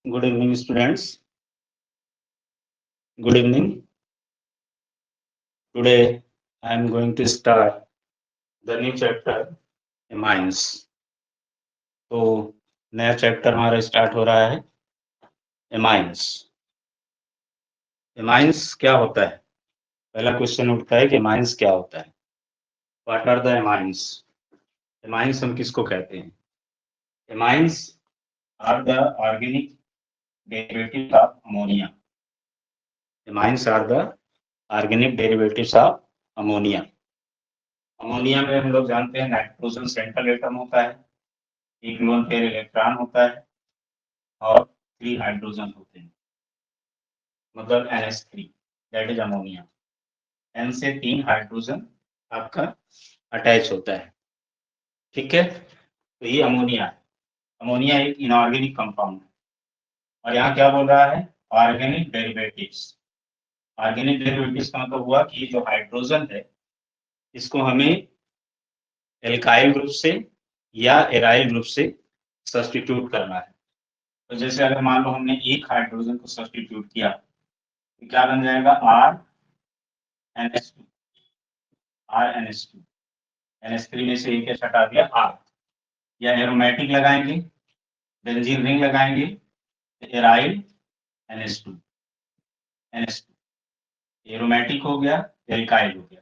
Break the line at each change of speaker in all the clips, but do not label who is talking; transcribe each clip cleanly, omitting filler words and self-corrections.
Good evening, students. Good evening. Today, I am going to start the new chapter, amines. तो नया chapter हमारा start हो रहा है एमाइंस। एमाइंस क्या होता है? पहला क्वेश्चन उठता है कि एमाइंस क्या होता है? What are the amines? Amines हम किसको कहते हैं? Amines are the organic derivatives of ammonia. Amines are the organic derivatives of ammonia. Ammonia में हम लोग जानते हैं नाइट्रोजन सेंट्रल एटम होता है, एक लोन पेयर इलेक्ट्रॉन होता है और 3 हाइड्रोजन होते हैं, मतलब NH3, that is ammonia. N से 3 हाइड्रोजन आपका अटैच होता है, ठीक है। तो ये अमोनिया है। अमोनिया एक इनऑर्गेनिक कंपाउंड है और यहाँ क्या बोल रहा है? Organic derivatives. ऑर्गेनिक डेरिवेटिव्स का मतलब हुआ कि जो हाइड्रोजन है इसको हमें एल्काइल ग्रुप से या एराइल ग्रुप से सब्स्टिट्यूट करना है। तो जैसे अगर मान लो हमने एक हाइड्रोजन को सब्स्टिट्यूट किया तो क्या बन जाएगा? RNH2। RNH2 NH3 में से एक हटा दिया R, या एरोमेटिक लगाएंगे, बेंजीन रिंग लगाएंगे, एराइल NH2 एरोमेटिक हो गया, एल्काइल हो गया।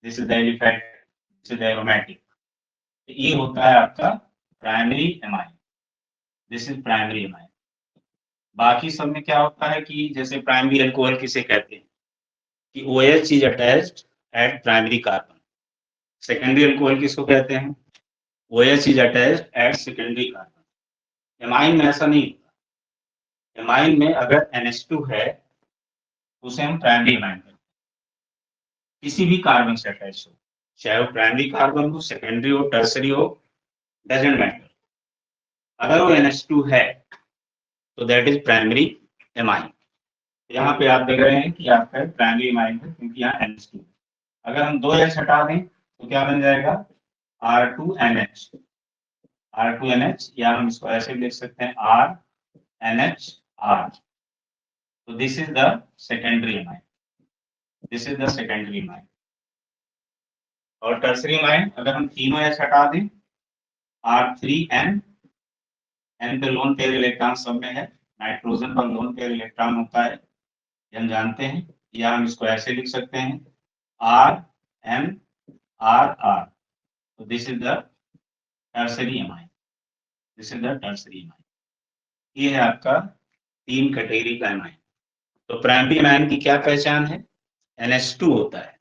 This is the elephant, this is the aromatic. ये होता है आपका primary amine. This is primary amine. बाकी सब में क्या होता है कि जैसे प्राइमरी अल्कोहल किसे कहते हैं कि OH is attached eight primary carbon. Secondary alcohol किसको कहते हैं? OH is attached eight secondary carbon. Amine में ऐसा नहीं होता। एमाइन में अगर NH2 है उसे हम प्राइमरी एमाइन कहते हैं, किसी भी कार्बन से अटैच हो, चाहे वो प्राइमरी कार्बन हो, सेकेंडरी हो, टर्सरी हो, डजंट मैटर। अगर वो NH2 है तो दैट इज प्राइमरी एमाइन। यहाँ पे आप देख रहे हैं कि आपका प्राइमरी एमाइन है क्योंकि यहाँ NH2। अगर हम 2 H हटा दें तो क्या बन जाएगा? R2NH। R2NH, या हम इसको ऐसे लिख सकते हैं RNHR। तो this is the secondary amine. This is the secondary amine. और टर्सरी एमाइन अगर हम तीनों H हटा दें, R3N, N पे लोन पेयर इलेक्ट्रॉन सब में है, नाइट्रोजन पर लोन पेयर इलेक्ट्रॉन होता है, ये हम जानते हैं। या हम इसको ऐसे लिख सकते हैं RNRR। तो this is the tertiary amine. This is the tertiary amine. ये है आपका 3 कैटेगरी का एमाइन। तो प्राइमरी एमाइन की क्या पहचान है? NH2 होता है।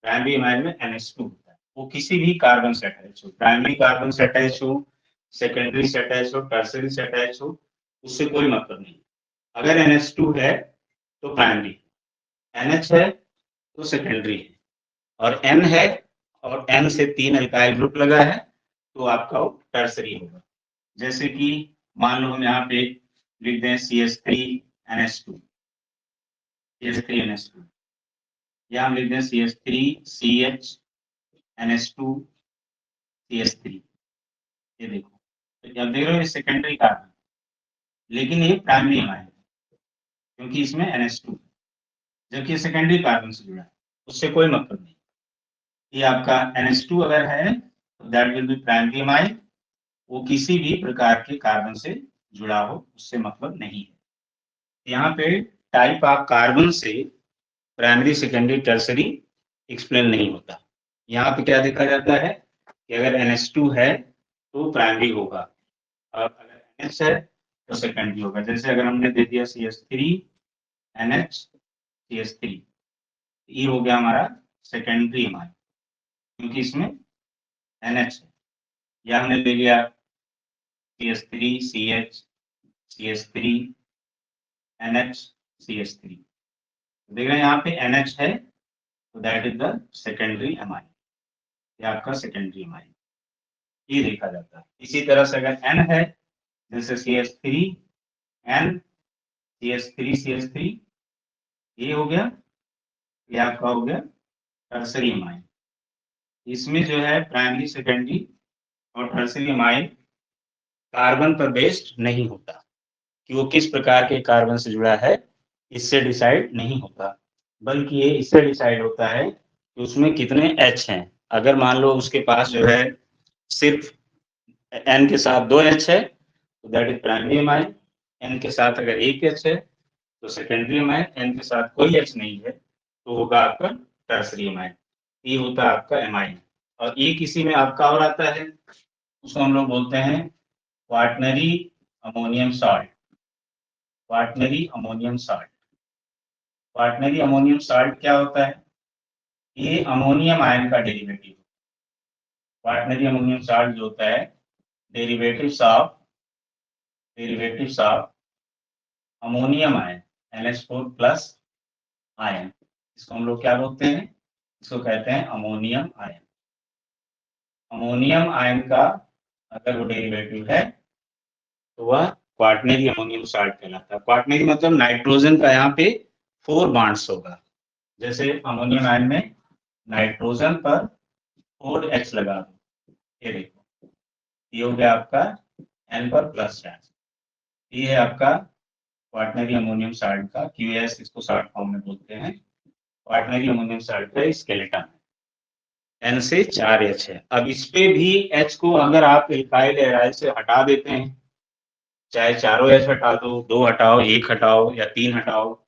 प्राइमरी एमाइन में NH2 होता है, वो किसी भी कार्बन से अटैच हो, प्राइमरी कार्बन से अटैच हो, सेकेंडरी से अटैच हो, टर्सरी से अटैच हो, उससे कोई मतलब नहीं। अगर NH2 है तो प्राइमरी, NH है तो सेकेंडरी है, और N है और N से 3 अल्काइल ग्रुप लगा है तो आपका वो टर्सरी होगा। जैसे कि मान लो हम यहाँ पे लिख दें CH3NH2, CH3NH2, या हम लिख दें CH3CHNH2 CH3। ये देखो, तो अब देख रहे हो ये सेकेंडरी कार्बन, लेकिन ये प्राइमरी एमाइन है क्योंकि इसमें NH2 है, जबकि सेकेंडरी कार्बन से जुड़ा है, उससे कोई मतलब नहीं। ये आपका NH2 अगर है तो that will be primary amine, वो किसी भी प्रकार के कार्बन से जुड़ा हो, उससे मतलब नहीं है। यहाँ पे टाइप ऑफ कार्बन से प्राइमरी, सेकेंडरी, टर्सरी एक्सप्लेन नहीं होता। यहाँ पे क्या देखा जाता है कि अगर NH2 है तो प्राइमरी होगा, और अगर NH है तो सेकेंडरी होगा। जैसे अगर हमने दे दिया CH3NH CH3, ये हो गया हमारा सेकेंडरी एमाइन क्योंकि इसमें NH है। या हमने ले लिया CH3CH CH3NH CH3, देख रहे हैं यहाँ पे NH है तो that is the secondary amine, ये आपका सेकेंडरी एमाइन, ये देखा जाता है। इसी तरह से अगर N है, जैसे CH3N CH3 ये हो गया, ये आपका हो गया टर्सरी एमाइन। इसमें जो है प्राइमरी, सेकेंडरी और टर्सरी एमाइन कार्बन पर बेस्ड नहीं होता। कि वो किस प्रकार के कार्बन से जुड़ा है इससे डिसाइड नहीं होता, बल्कि ये इससे डिसाइड होता है कि उसमें कितने H हैं। अगर मान लो उसके पास जो है सिर्फ N के साथ 2 H है तो that is primary amine, N के साथ अगर 1 H है तो सेकेंडरी एमाइन, N के साथ कोई H नहीं है तो होगा आपका टर्सरी एमाइन। ये होता है आपका एमाइन। और एक इसी में आपका और आता है, उसको हम लोग बोलते हैं quaternary ammonium salt. Quaternary ammonium salt. Quaternary ammonium salt क्या होता है? ये अमोनियम आयन का डेरिवेटिव। क्वाटनरी अमोनियम सॉल्ट जो होता है derivatives of ammonium ion NH4 plus ion. इसको हम लोग क्या बोलते हैं? इसको कहते हैं अमोनियम आयन। अमोनियम आयन का अगर वो डेरिवेटिव है तो वह क्वाटनरी अमोनियम सॉल्ट कहलाता है। क्वाटनरी मतलब नाइट्रोजन का यहाँ पे 4 बॉन्ड्स होगा। जैसे अमोनियम आयन में नाइट्रोजन पर 4H लगा दो, ये देखो, ये हो गया आपका N पर प्लस चार्ज। ये है आपका क्वाटनरी अमोनियम सॉल्ट का QaS, इसको शॉर्ट फॉर्म में बोलते हैं। क्वाटनरी अमोनियम सॉल्ट का स्केलेटन N से 4H है। अब इस पे भी H को अगर आप एल्काइल एराइल से हटा देते हैं, चाहे चारों H हटा दो, 2 हटाओ, 1 हटाओ या 3 हटाओ,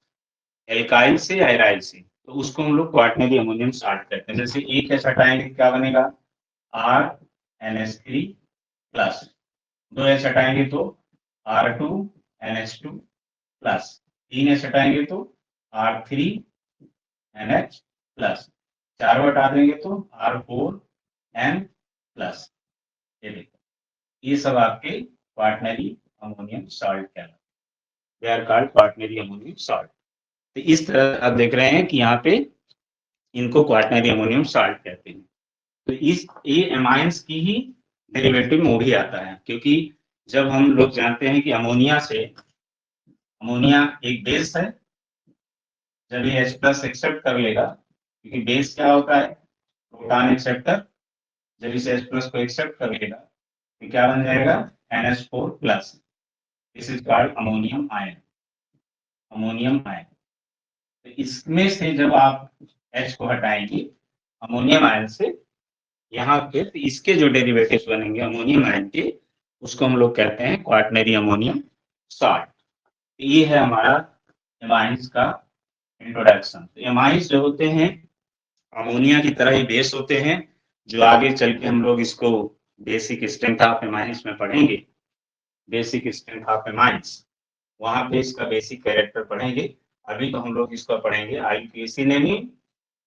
एल्काइल से या एराइल से, तो उसको हम लोग क्वाटनरी अमोनियम सॉल्ट कहते हैं। जैसे 1 H हटाएंगे क्या बनेगा? RNH3 प्लस, 2 H हटाएंगे तो R2NH2 प्लस, 3 H हटाएंगे तो R3NH प्लस, चारों हटा देंगे तो R4N प्लस। ये देखो, ये सब आपके क्वाटनरी अमोनियम सॉल्ट कहलाते हैं। They are called quaternary ammonium salt. तो इस तरह आप देख रहे हैं कि यहाँ पे इनको क्वाटनरी अमोनियम सॉल्ट कहते हैं। तो इस ये एमाइंस की ही डेरिवेटिव में वो भी आता है, क्योंकि जब हम लोग जानते हैं कि अमोनिया एक बेस है, जब ये H प्लस एक्सेप्ट कर लेगा, क्योंकि बेस क्या होता है? Proton acceptor. जब इस H प्लस को एक्सेप्ट कर लेगा तो क्या बन जाएगा? NH4 plus. This is called ammonium ion. Ammonium ion. तो इसमें से जब आप H को हटाएंगे अमोनियम आयन से, यहाँ पे तो इसके जो डेरिवेटिव्स बनेंगे अमोनियम आयन के, उसको हम लोग कहते हैं क्वाटनरी अमोनियम सॉल्ट। ये है हमारा एमाइंस का इंट्रोडक्शन। तो एमाइंस जो होते हैं अमोनिया की तरह ही बेस होते हैं, जो आगे चल के हम लोग इसको बेसिक स्ट्रेंथ ऑफ एमाइंस में पढ़ेंगे। बेसिक स्ट्रेंथ ऑफ एमाइंस, वहां पे इसका बेसिक कैरेक्टर पढ़ेंगे। अभी तो हम लोग इसको पढ़ेंगे IUPAC naming,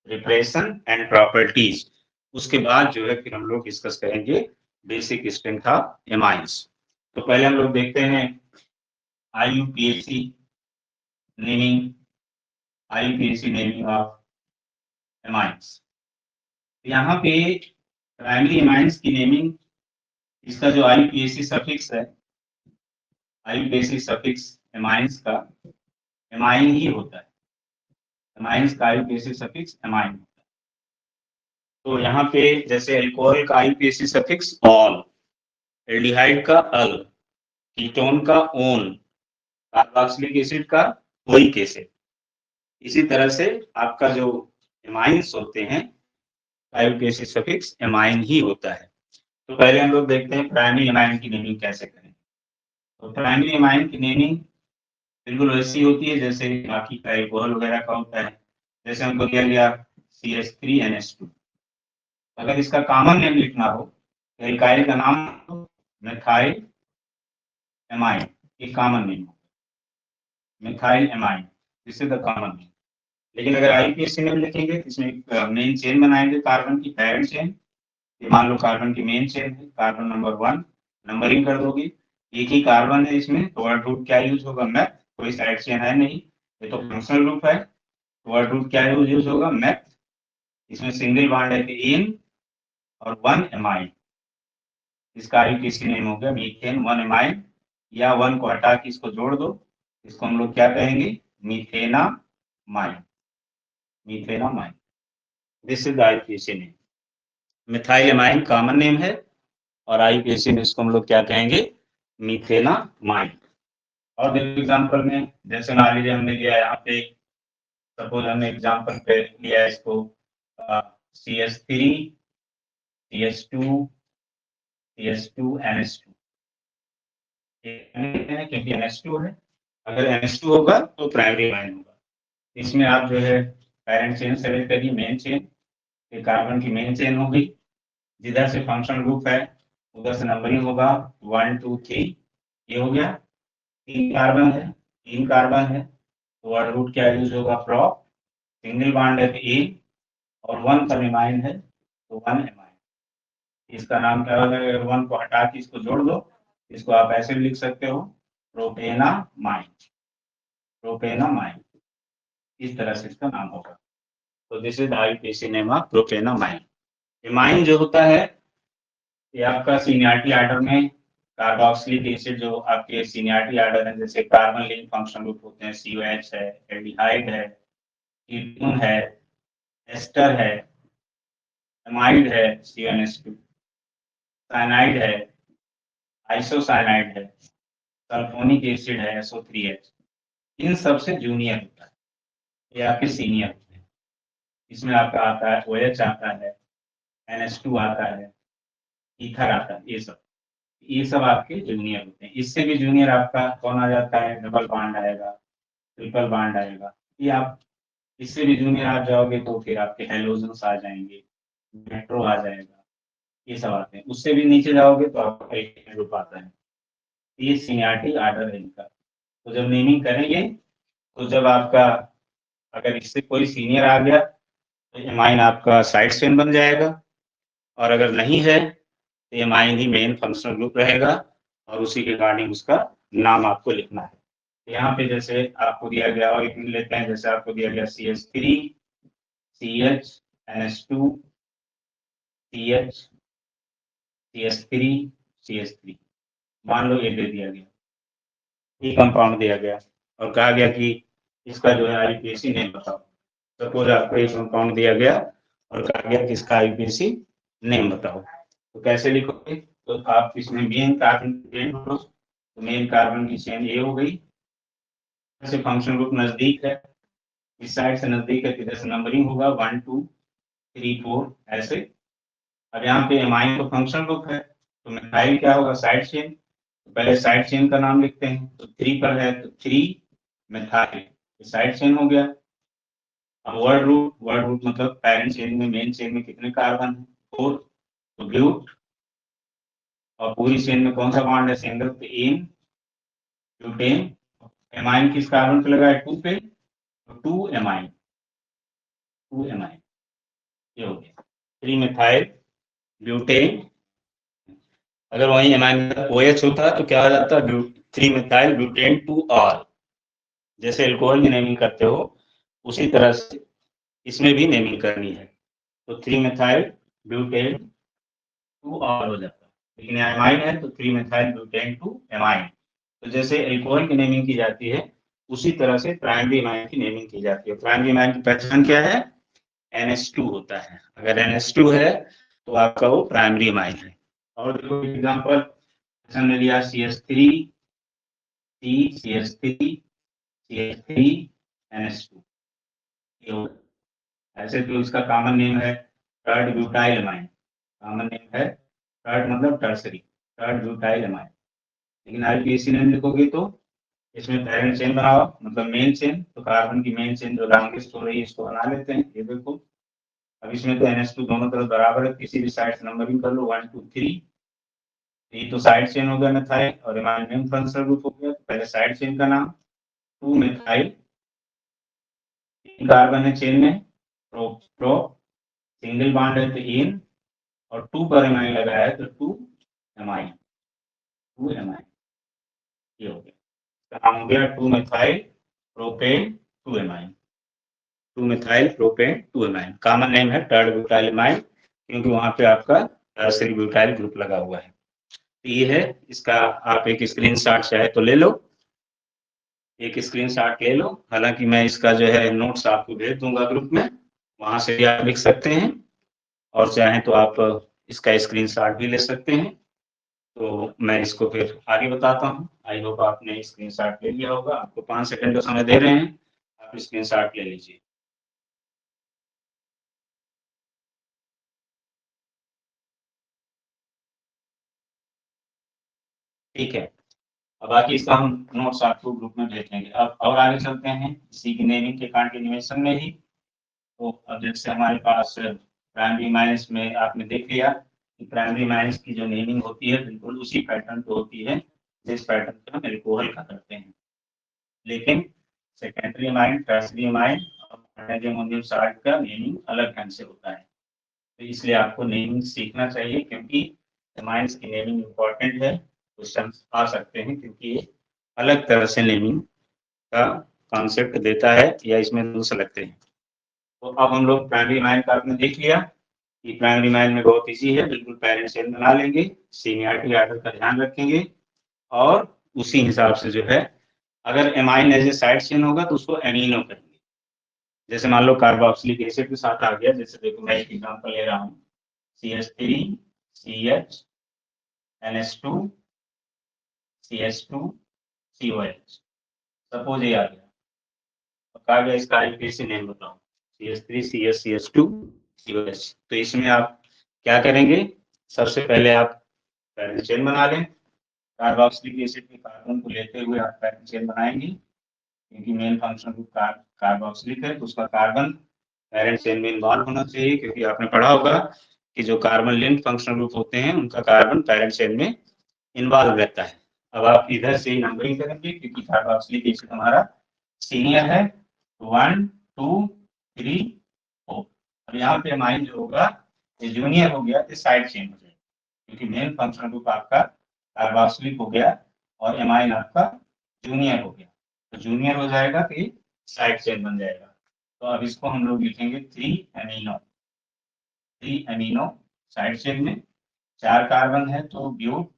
repression and properties. उसके बाद जो है फिर हम लोग डिस्कस करेंगे बेसिक स्ट्रेंथ ऑफ एमाइंस। तो पहले हम लोग देखते हैं IUPAC naming, IUPAC naming of amines. यहाँ पे प्राइमरी एमाइंस की नेमिंग, इसका जो IUPAC सफिक्स है, IUPAC सफिक्स एमाइंस का एमाइन ही होता है। एमाइंस का IUPAC सफिक्स एमाइन होता है। तो यहाँ पे जैसे अल्कोहल का IUPAC सफिक्स ऑल, एल्डिहाइड का अल, कीटोन का ओन, कार्बोक्सिलिक एसिड का ओइक एसिड। इसी तरह से आपका जो एमाइंस होते हैं IUPAC सफिक्स एमाइन ही होता है। तो पहले हम लोग देखते हैं प्राइमरी एमाइन की नेमिंग कैसे करें। तो प्राइमरी एमाइन की नेमिंग बिल्कुल वैसी होती है जैसे बाकी का एल्कोहल वगैरह का होता है। जैसे हमको दिया गया CH3NH2, अगर इसका कॉमन नेम लिखना हो तो एल्काइल का नाम मिथाइल एमाइन, ये common name, methyl amine, this is the common name. लेकिन अगर IUPAC नेम लिखेंगे तो इसमें मेन चेन बनाएंगे, कार्बन की पैरेंट चेन। ये मान लो कार्बन की मेन चेन है, कार्बन नंबर 1, नंबरिंग कर दोगे। एक ही कार्बन है इसमें, तो वर्ड रूट क्या यूज होगा? मैथ। कोई साइड चेन है नहीं, ये तो फंक्शनल ग्रुप है, तो वर्ड रूट क्या यूज होगा? मैथ। इसमें सिंगल बॉन्ड है इन और 1 एमाइन, इसका IUPAC नेम हो गया मीथेन 1 एमाइन, या 1 को हटा के इसको जोड़ दो, इसको हम लोग क्या कहेंगे? मीथेनामाइन। मीथेनामाइन, this is the IUPAC name. Methyl amine common name है और IUPAC में इसको हम लोग क्या कहेंगे? मीथेनामाइन। और देखो एग्जाम्पल में, जैसे मान लीजिए हमने लिया यहाँ पे, सपोज हमने एग्जाम्पल पे लिया इसको CH3 CH2 CH2 NH2, क्योंकि NH2 है, अगर NH2 होगा तो प्राइमरी अमाइन होगा। इसमें आप जो है पेरेंट चेन सेलेक्ट करिए, मेन चेन, ये कार्बन की मेन चेन होगी, जिधर से फंक्शनल ग्रुप है उधर से नंबरिंग होगा 1 2 3, ये हो गया। 3 कार्बन है तो वर्ड रूट क्या यूज होगा, प्रॉप, सिंगल बॉन्ड है तो इन, और 1 पर एमाइन है तो 1 एमाइन। इसका नाम क्या होगा, अगर 1 को हटा के इसको जोड़ दो, इसको आप ऐसे भी लिख सकते हो, प्रोपेनामाइन, प्रोपेनामाइन, इस तरह से इसका नाम होगा। तो this is IUPAC name of propanamine. Amine जो होता है ये आपका सीनियरिटी आर्डर में कार्बोक्सिलिक एसिड, जो आपके सीनियरिटी आर्डर है, जैसे कार्बन लिंक फंक्शनल ग्रुप होते हैं, COH है, एल्डिहाइड है, कीटोन है, एस्टर है, एमाइड है CnH2, साइनाइड है, आइसोसाइनाइड है, सल्फोनिक एसिड है SO3H, इन सब से जूनियर होता है, ये आपके सीनियर होते हैं। इसमें आपका आता है OH आता है, NH2 आता है, ईथर आता है, ये सब आपके जूनियर होते हैं। इससे भी जूनियर आपका कौन आ जाता है, डबल बॉन्ड आएगा, ट्रिपल बॉन्ड आएगा। ये आप इससे भी जूनियर आ जाओगे तो फिर आपके हेलोजन्स आ जाएंगे, मेट्रो आ जाएगा, ये सब आते हैं। उससे भी नीचे जाओगे तो आपका एक ग्रुप आता है। ये सीनियरिटी आर्डर है इनका। तो जब नेमिंग करेंगे तो जब आपका अगर इससे कोई सीनियर आ गया तो एमाइन आपका साइड चेन बन जाएगा, और अगर नहीं है तो एमाइन ही मेन फंक्शनल ग्रुप रहेगा, और उसी के रिगार्डिंग उसका नाम आपको लिखना है। तो यहाँ पे जैसे आपको दिया गया, और एक लेते हैं, जैसे आपको दिया गया CH3 CH NH2 CH CH3 CH3, मान लो ये दे दिया गया, ये कंपाउंड दिया गया, और कहा गया कि इसका जो है IUPAC नेम बताओ। सपोज आपको एक कंपाउंड दिया गया और कहा गया कि इसका IUPAC नेम बताओ, तो कैसे लिखोगे, तो आप इसमें मेन कार्बन तो मेन कार्बन की चेन ये हो गई, से फंक्शनल ग्रुप नजदीक है, इस साइड से नजदीक है, इधर से नंबरिंग होगा 1 2 3 4 ऐसे। अब यहाँ पे एमाइन तो फंक्शनल ग्रुप है, तो मिथाइल क्या होगा, साइड चेन, तो पहले साइड चेन का नाम लिखते हैं, तो 3 पर है तो 3 मिथाइल, साइड चेन हो गया। अब वर्ड रूट मतलब पेरेंट चेन में, मेन चेन में कितने कार्बन है, 4, तो ब्यूट, और पूरी चेन में कौन सा बॉन्ड है, सिंगल, तो इन ब्यूटेन, एमाइन किस कार्बन पे लगा है, 2 पे, तो 2 एमाइन, 2 एमाइन, ये हो गया 3 मिथाइल ब्यूटेन। अगर वही एमाइन OH होता तो क्या हो जाता, 3 मिथाइल ब्यूटेन 2 ऑल, जैसे एल्कोहल की नेमिंग करते हो उसी तरह से इसमें भी नेमिंग करनी है, तो 3 मिथाइल ब्यूटेन 2 ऑल हो जाता है। लेकिन एमाइन है तो 3 मिथाइल ब्यूटेन 2 एमाइन। तो जैसे एल्कोहल की नेमिंग की जाती है उसी तरह से प्राइमरी एमाइन की नेमिंग की जाती है। प्राइमरी एमाइन की पहचान क्या है, NH2 होता है, अगर NH2 है तो आपका वो प्राइमरी एमाइन है। और देखो एग्जांपल हमने लिया CH3 CH3 CH3 NH2, ऐसे तो इसका कॉमन नेम है third butyl amine, common name है थर्ड मतलब टर्सरी, थर्ड ब्यूटाइल एमाइन। लेकिन IUPAC नेम लिखोगे तो इसमें पेरेंट चेन बनाओ, मतलब मेन चेन, तो कार्बन की मेन चेन जो लॉन्गेस्ट हो रही है इसको बना लेते हैं, ये देखो। अब इसमें तो NH2 दोनों तरफ बराबर है, किसी भी साइड से नंबरिंग कर लो 1 2 3, ये तो साइड चेन हो गया मिथाइल, और एमाइन मेन फंक्शनल ग्रुप हो गया। तो पहले साइड चेन का नाम 2 मिथाइल, कार्बन है चेन में, प्रो प्रो, सिंगल बॉन्ड है तो इन, और 2 पर एमाइन लगा है तो 2 एमाइन, 2 एमाइन, ये हो गया, नाम हो गया 2 methyl propane 2 amine, 2 methyl propane 2 amine. Common name है टर्ड ब्यूटाइल एमाइन, क्योंकि वहां पे आपका टर्सरी ब्यूटाइल ग्रुप लगा हुआ है। तो ये है इसका, आप एक स्क्रीनशॉट चाहे तो ले लो, एक स्क्रीनशॉट ले लो, हालांकि मैं इसका जो है नोट्स आपको भेज दूंगा ग्रुप में, वहां से भी आप लिख सकते हैं, और चाहें तो आप इसका स्क्रीनशॉट भी ले सकते हैं। तो मैं इसको फिर आगे बताता हूँ। आई होप आपने स्क्रीनशॉट ले लिया होगा। आपको 5 सेकंड का समय दे रहे हैं, आप स्क्रीनशॉट ले लीजिए। ठीक है, अब बाकी इसका हम नोट्स आपको ग्रुप में भेज देंगे। अब और आगे चलते हैं इसी की नेमिंग के कंटिन्यूएशन में ही। तो अब जैसे हमारे पास प्राइमरी माइनस में आपने देख लिया कि प्राइमरी माइनस की जो नेमिंग होती है बिल्कुल उसी पैटर्न पे होती है जिस पैटर्न पे हम एल्कोहल का करते हैं। लेकिन सेकेंडरी माइन, टर्सरी माइन और अमोनियम साल्ट का नेमिंग अलग ढंग से होता है। तो इसलिए आपको नेमिंग सीखना चाहिए, क्योंकि माइंस की नेमिंग इम्पोर्टेंट है। क्वेश्चन आ सकते हैं क्योंकि ये अलग तरह से नेमिंग का कॉन्सेप्ट देता है या इसमें रूल्स लगते हैं। तो अब हम लोग प्राइमरी माइन का आपने देख लिया कि प्राइमरी माइन में बहुत इजी है, बिल्कुल पेरेंट सेल बना लेंगे, सीनियरिटी ऑर्डर का ध्यान रखेंगे और उसी हिसाब से जो है अगर amine as a side chain होगा तो उसको एमिनो करेंगे। जैसे मान लो कार्बोक्सिलिक एसिड के साथ आ गया, जैसे देखो मैं एक एग्जांपल ले रहा हूँ, CH3 CH NH2 CH2 COH, suppose ये आ गया। अब कहा गया इसका आईपीएसी नेम बताओ, CH3 CH CH2 COH। तो इसमें आप क्या करेंगे, सबसे पहले आप पैरेंट चेन बना लें। कार्बोक्सिलिक एसिड के कार्बन को लेते हुए आप पैरेंट चेन बनाएंगे, क्योंकि मेन फंक्शन ग्रुप कार्बोक्सिलिक है तो उसका कार्बन पैरेंट चेन में इन्वॉल्व होना चाहिए, क्योंकि आपने पढ़ा होगा कि जो कार्बन लिंक फंक्शनल ग्रुप होते हैं उनका कार्बन पैरेंट चेन में इन्वॉल्व रहता है। अब आप इधर से ही नंबरिंग करेंगे, क्योंकि कार्बोक्सिलिक एसिड हमारा सीनियर है, 1 2 3 4। अब यहाँ पे अमाइन जो होगा ये जूनियर हो गया, इस साइड चेन हो जाएगा, क्योंकि मेन फंक्शनल ग्रुप आपका कार्बोक्सिलिक हो गया और एमाइन आपका जूनियर हो गया। तो जूनियर हो जाएगा तो ये साइड चेन बन जाएगा। तो अब इसको हम लोग लिखेंगे 3 एमिनो। 3 एमिनो साइड चेन में 4 कार्बन है तो ब्यूट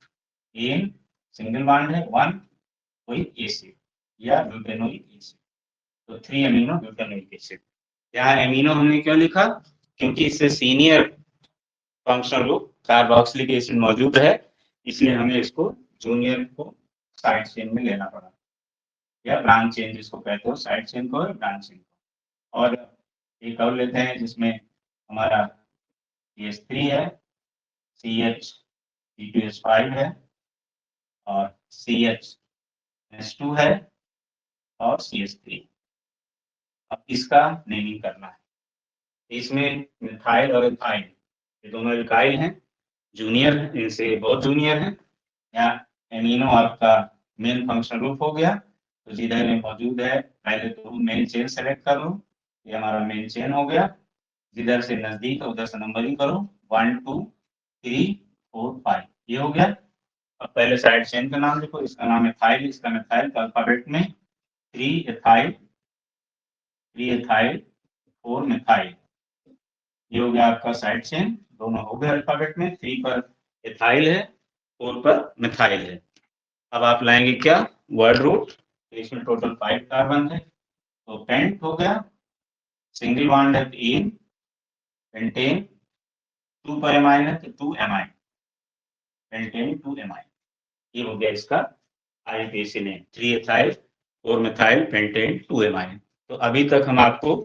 एन सिंगल बॉन्ड है, 1 कोई एसिड या ब्यूटेनोइक एसिड, तो 3 एमिनो ब्यूटेनोइक एसिड। यहाँ एमिनो हमने क्यों लिखा, क्योंकि इससे senior functional group carboxylic acid मौजूद है, इसलिए हमें इसको जूनियर को साइड चेन में लेना पड़ा, या ब्रांच चेन जिसको कहते हो, साइड चेन को और ब्रांच चेन को। और एक और लेते हैं जिसमें हमारा CH3 है, CH2H5 है और CH2 है और CH3। अब इसका नेमिंग करना है। इसमें मिथाइल और इथाइल ये दोनों इथाइल हैं, जूनियर इनसे बहुत जूनियर है। यहाँ एमिनो आपका मेन फंक्शनल ग्रुप हो गया, तो जिधर में मौजूद है पहले तो मेन चेन सेलेक्ट कर लो, ये हमारा मेन चेन हो गया। जिधर से नजदीक है उधर से नंबरिंग करो, 1 2 3 4 5, ये हो गया। अब पहले साइड चेन का नाम लिखो, इसका नाम एथाइल, इसका मिथाइल का अल्फाबेट में 3 एथाइल 3 एथाइल 4 मिथाइल, ये हो गया आपका साइड चेन। दोनों हो गए अल्फाबेट में, 3 पर एथाइल है, 4 पर मिथाइल है। अब आप लाएंगे क्या, वर्ड रूट, तो इसमें टोटल 5 कार्बन है, तो पेंट हो गया, सिंगल बॉन्ड है एन, पेंटेन, 2 पर एमाइन है तो 2 एमाइन, पेंटेन 2 एमाइन, ये हो गया इसका IUPAC name, 3 ethyl 4 methyl pentane 2 amine. तो अभी तक हम आपको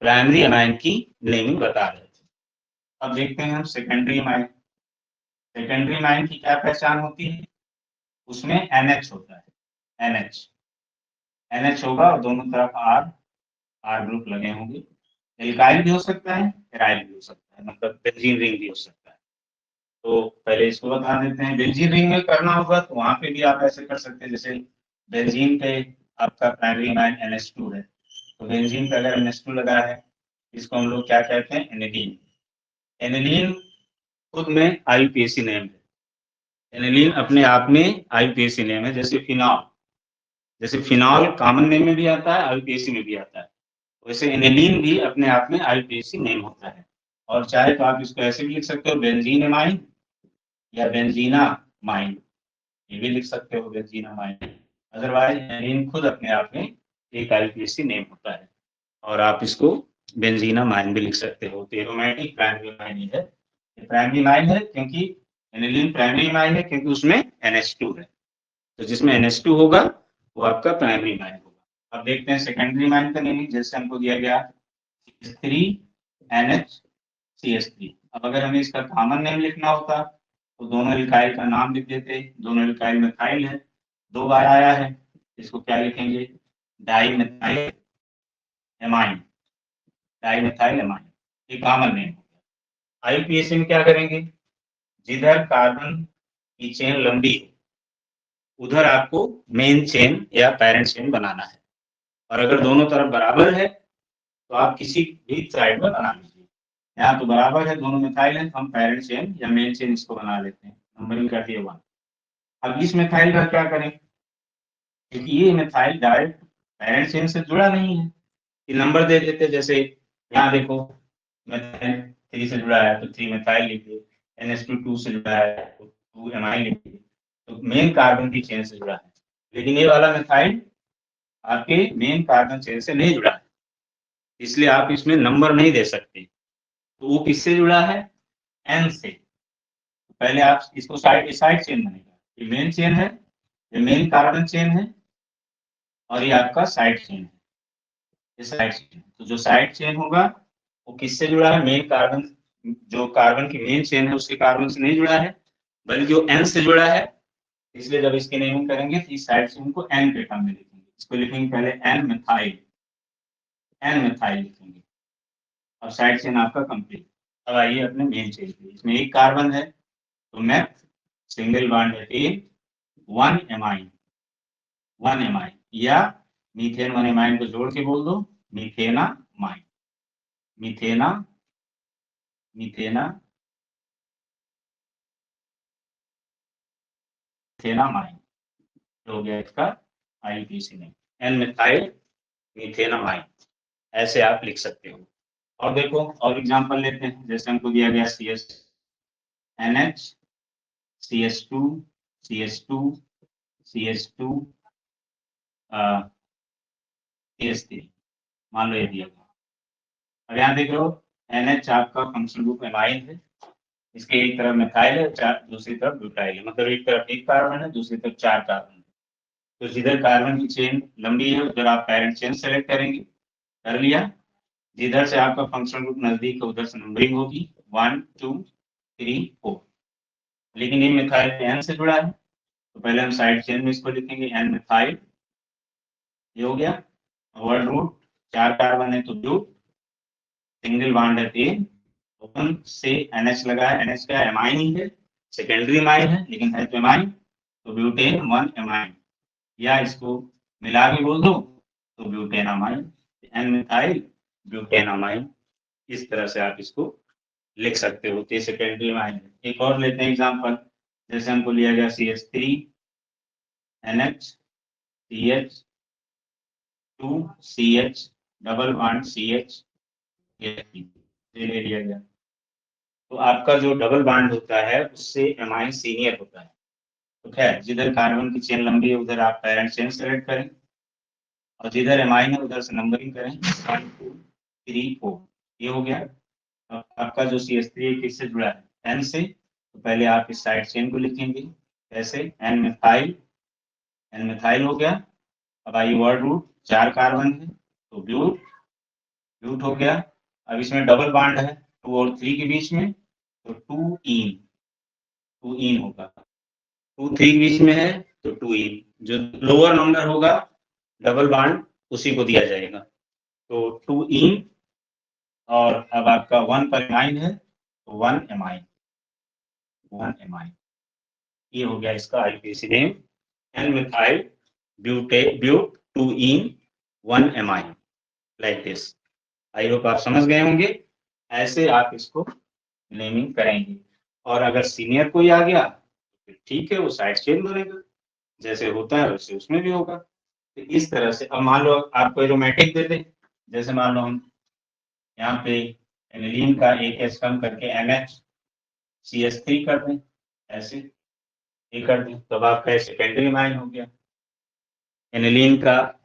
प्राइमरी एमाइन की नेमिंग बता रहे थे। अब देखते हैं हम सेकेंडरी एमाइन। सेकेंडरी एमाइन की क्या पहचान होती है, उसमें NH होता है, NH होगा और दोनों तरफ R ग्रुप लगे होंगे। एल्काइल भी हो सकता है, एराइल भी हो सकता है, मतलब बेंजीन रिंग भी हो सकता है। तो पहले इसको बता देते हैं, बेंजीन रिंग में करना होगा तो वहां पे भी आप ऐसे कर सकते हैं, जैसे बेंजीन पे आपका प्राइमरी एमाइन NH2 है, तो बेंजीन पे अगर NH2 लगा है, इसको हम लोग क्या कहते हैं, एनिलीन। एनिलीन खुद में आईयूपीएसी नेम है, एनिलीन अपने आप में आईयूपीएसी नेम है। जैसे फिनॉल कॉमन नेम में भी आता है, आईयूपीएसी में भी आता है, वैसे एनिलीन भी अपने आप में आईयूपीएसी नेम होता है। और चाहे तो आप इसको ऐसे भी लिख सकते हो, बेंजीन एमाइन या बेंजीना माइन, ये भी लिख सकते हो, बेंजीना माइन। अदरवाइज एनिलीन खुद अपने आप में एक आईयूपीएसी नेम होता है, और आप इसको बेंजीना माइन भी लिख सकते हो। तो एरोमेटिक प्राइमरी माइन है, ये प्राइमरी माइन है क्योंकि एनिलीन प्राइमरी इमाइन है क्योंकि उसमें NH2 है, तो जिसमें NH2 होगा वो आपका प्राइमरी इमाइन होगा। अब देखते हैं सेकेंडरी इमाइन का नेमिंग, जैसे हमको दिया गया CH3NH अब अगर हमें इसका कॉमन नेम लिखना होता तो दोनों एल्काइल का नाम लिख देते। दोनों एल्काइल मिथाइल है, 2 बार आया है, इसको क्या लिखेंगे, डाइमिथाइल एमाइन, डाइमिथाइल एमाइन, ये कॉमन नेम हो गया। IUPAC में क्या करेंगे, जिधर कार्बन की चेन लंबी हो उधर आपको मेन चेन या पेरेंट चेन बनाना है, और अगर दोनों तरफ बराबर है तो आप किसी भी साइड पर बना लीजिए। यहाँ तो बराबर है, दोनों मिथाइल है, तो हम पेरेंट चेन या मेन चेन इसको बना लेते हैं, नंबरिंग कर दिए 1। अब इस मिथाइल का क्या करें, क्योंकि ये मिथाइल डायरेक्ट पेरेंट चेन से जुड़ा नहीं है, ये नंबर दे देते, जैसे यहाँ देखो मिथाइल 3 से जुड़ा है तो 3 मिथाइल लिखिए, NH2 2 से जुड़ा है तो 2 एमाइल लिखिए, तो मेन कार्बन की चेन से जुड़ा है। लेकिन ये वाला मिथाइल आपके मेन कार्बन चेन से नहीं जुड़ा है, इसलिए आप इसमें नंबर नहीं दे सकते। तो वो किससे जुड़ा है, N से। पहले आप इसको साइड चेन बनेगा, ये मेन चेन है, ये मेन कार्बन चेन है, और ये आपका साइड चेन है, ये साइड चेन। तो जो साइड चेन होगा वो किससे जुड़ा है, मेन कार्बन, जो कार्बन की मेन चेन है उसके कार्बन से नहीं जुड़ा है, बल्कि वो N से जुड़ा है। इसलिए जब इसकी नेमिंग करेंगे तो इस साइड चेन को N के टर्म में लिखेंगे, इसको लिखेंगे पहले N मिथाइल, N मिथाइल लिखेंगे, और साइड चेन आपका कंप्लीट। अब आइए अपने मेन चेन पे, इसमें एक कार्बन है तो मेथ सिंगल बॉन्ड है ए 1 एमाइन, 1 एमाइन, या मीथेन 1 एमाइन को जोड़ के बोल दो मीथेना माइन, मीथेना, मीथेना, मीथेना माइन हो गया इसका IUPAC में, N मिथाइल मीथेनामाइन, ऐसे आप लिख सकते हो। और देखो और एग्जांपल लेते हैं, जैसे हमको दिया गया NH CH2 CH2 CH2 CH3, मान लो ये दिया गया। अब यहाँ देख लो NH आपका फंक्शनल ग्रुप एमाइन है, इसके एक तरफ मिथाइल है, दूसरी तरफ ब्यूटाइल है, मतलब एक तरफ एक कार्बन है, दूसरी तरफ 4 कार्बन है। तो जिधर कार्बन की चेन लंबी है उधर आप पेरेंट चेन सेलेक्ट करेंगे, कर लिया। जिधर से आपका फंक्शनल ग्रुप नजदीक है उधर से नंबरिंग होगी 1 2 3 4। लेकिन ये मिथाइल N से जुड़ा है तो पहले हम साइड चेन में इसको लिखेंगे N मिथाइल, ये हो गया। वर्ड रूट 4 कार्बन है तो ब्यूट, सिंगल बॉन्ड है ए, ओपन से NH लगा है, NH का एमाइन ही है, सेकेंडरी एमाइन है लेकिन है तो एमाइन, तो ब्यूटेन 1 एमाइन, या इसको मिला के बोल दो तो ब्यूटेनामाइन, N मिथाइल ब्यूटेनामाइन, इस तरह से आप इसको लिख सकते हो, तो सेकेंडरी एमाइन। एक और लेते हैं एग्जांपल, जैसे हमको लिया गया CH3NH CH2 CH double bond CH, ये ले लिया गया। तो आपका जो डबल बॉन्ड होता है उससे एमाइन सीनियर होता है, तो खैर जिधर कार्बन की चेन लंबी है उधर आप पेरेंट चेन सेलेक्ट करें, और जिधर एमाइन है उधर से नंबरिंग करें 1 2 3 4, ये हो गया। अब आपका जो CH3 किससे जुड़ा है, N से, तो पहले आप इस साइड चेन को लिखेंगे, कैसे, N मिथाइल, N मिथाइल हो गया। अब आइए वर्ड रूट 4 कार्बन है तो ब्यूट, ब्यूट हो गया। अब इसमें डबल बॉन्ड है 2 और 3 के बीच में, तो 2 इन, 2 इन होगा, 2 3 के बीच में है तो 2 इन, जो लोअर नंबर होगा डबल बॉन्ड उसी को दिया जाएगा, तो 2 इन। और अब आपका 1 पर एमाइन है तो 1 एमाइन, 1 एमाइन, ये हो गया इसका IUPAC name, N methyl but 2 yne 1 amine, like this. I hope आप समझ गए होंगे, ऐसे आप इसको नेमिंग करेंगे। और अगर सीनियर कोई आ गया तो ठीक है, वो साइड चेन बनेगा, जैसे होता है वैसे उसमें भी होगा। तो इस तरह से अब मान लो आपको एरोमेटिक दे दे, जैसे मान लो हम यहाँ पे एनिलीन का एक H कम करके MH CH3 कर दें, ऐसे ये कर दें, तब आपका सेकेंडरी एमाइन हो गया। एनिलीन का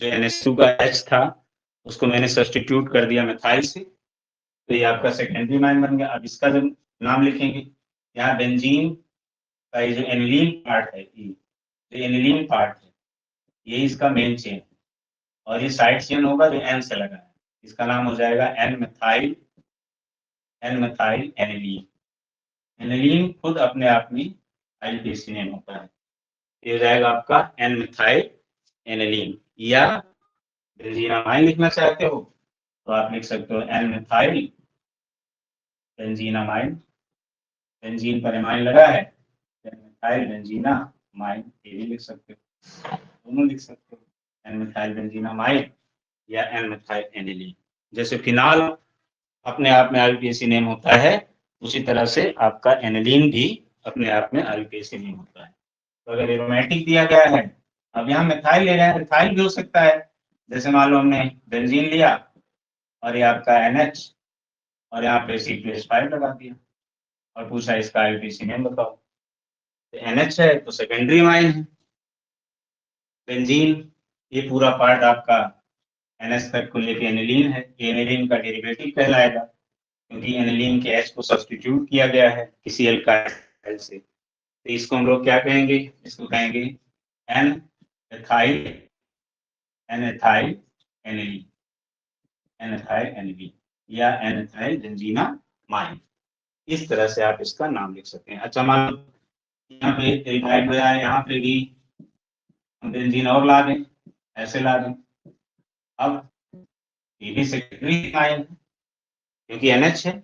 जो NH2 का H था उसको मैंने सब्स्टिट्यूट कर दिया मिथाइल से, तो ये आपका सेकेंडरी एमाइन बन गया। अब इसका जब नाम लिखेंगे यहाँ बेंजीन का ये जो एनिलीन पार्ट है, जो एनिलीन पार्ट है, ये इसका मेन चेन है, और ये साइड चेन होगा जो एन से लगा है, इसका नाम हो जाएगा एन मिथाइल एनिलीन। एनिलीन खुद अपने आप में आईयूपीएसी नेम होता है। ये हो जाएगा आपका एन मिथाइल एनिलीन, या बेंजीनामाइन लिखना चाहते हो तो आप लिख सकते हो एन मिथाइल बेंजीनामाइन, बेंजीन पर एमाइन लगा है, एन मिथाइल बेंजीनामाइन, ये भी लिख सकते हो, दोनों लिख सकते हो, एन मिथाइल बेंजीनामाइन या एन मिथाइल एनिलीन। जैसे फिनाल अपने आप में आईयूपीएसी नेम होता है, उसी तरह से आपका एनिलीन भी अपने आप में आईयूपीएसी नेम होता है। तो अगर एरोमेटिक दिया गया है, अब यहाँ मिथाइल ले रहे हैं, मिथाइल भी हो सकता है, जैसे मान लो हमने बेंजीन लिया और ये आपका NH और यहाँ पे C+5 लगा दिया और पूछा इसका आईयूपीएसी नेम बताओ, तो NH है तो सेकेंडरी अमाइन है। बेंजीन ये पूरा पार्ट आपका NH तक को लेके एनिलीन है, ये एनिलीन का डेरिवेटिव कहलाएगा, क्योंकि एनिलीन के H को सब्स्टिट्यूट किया गया है किसी एल्काइल से। तो इसको हम लोग क्या कहेंगे, इसको कहेंगे N ethyl aniline, N ethyl aniline या एन एथाइल बेंजीनामाइन। इस तरह से आप इसका नाम लिख सकते हैं। अच्छा, मान लो यहाँ पे एल्काइल बजाय यहाँ पे भी हम बेंजीन और ला दें, ऐसे ला दें, अब ये भी सेकेंडरी अमाइन है क्योंकि NH है,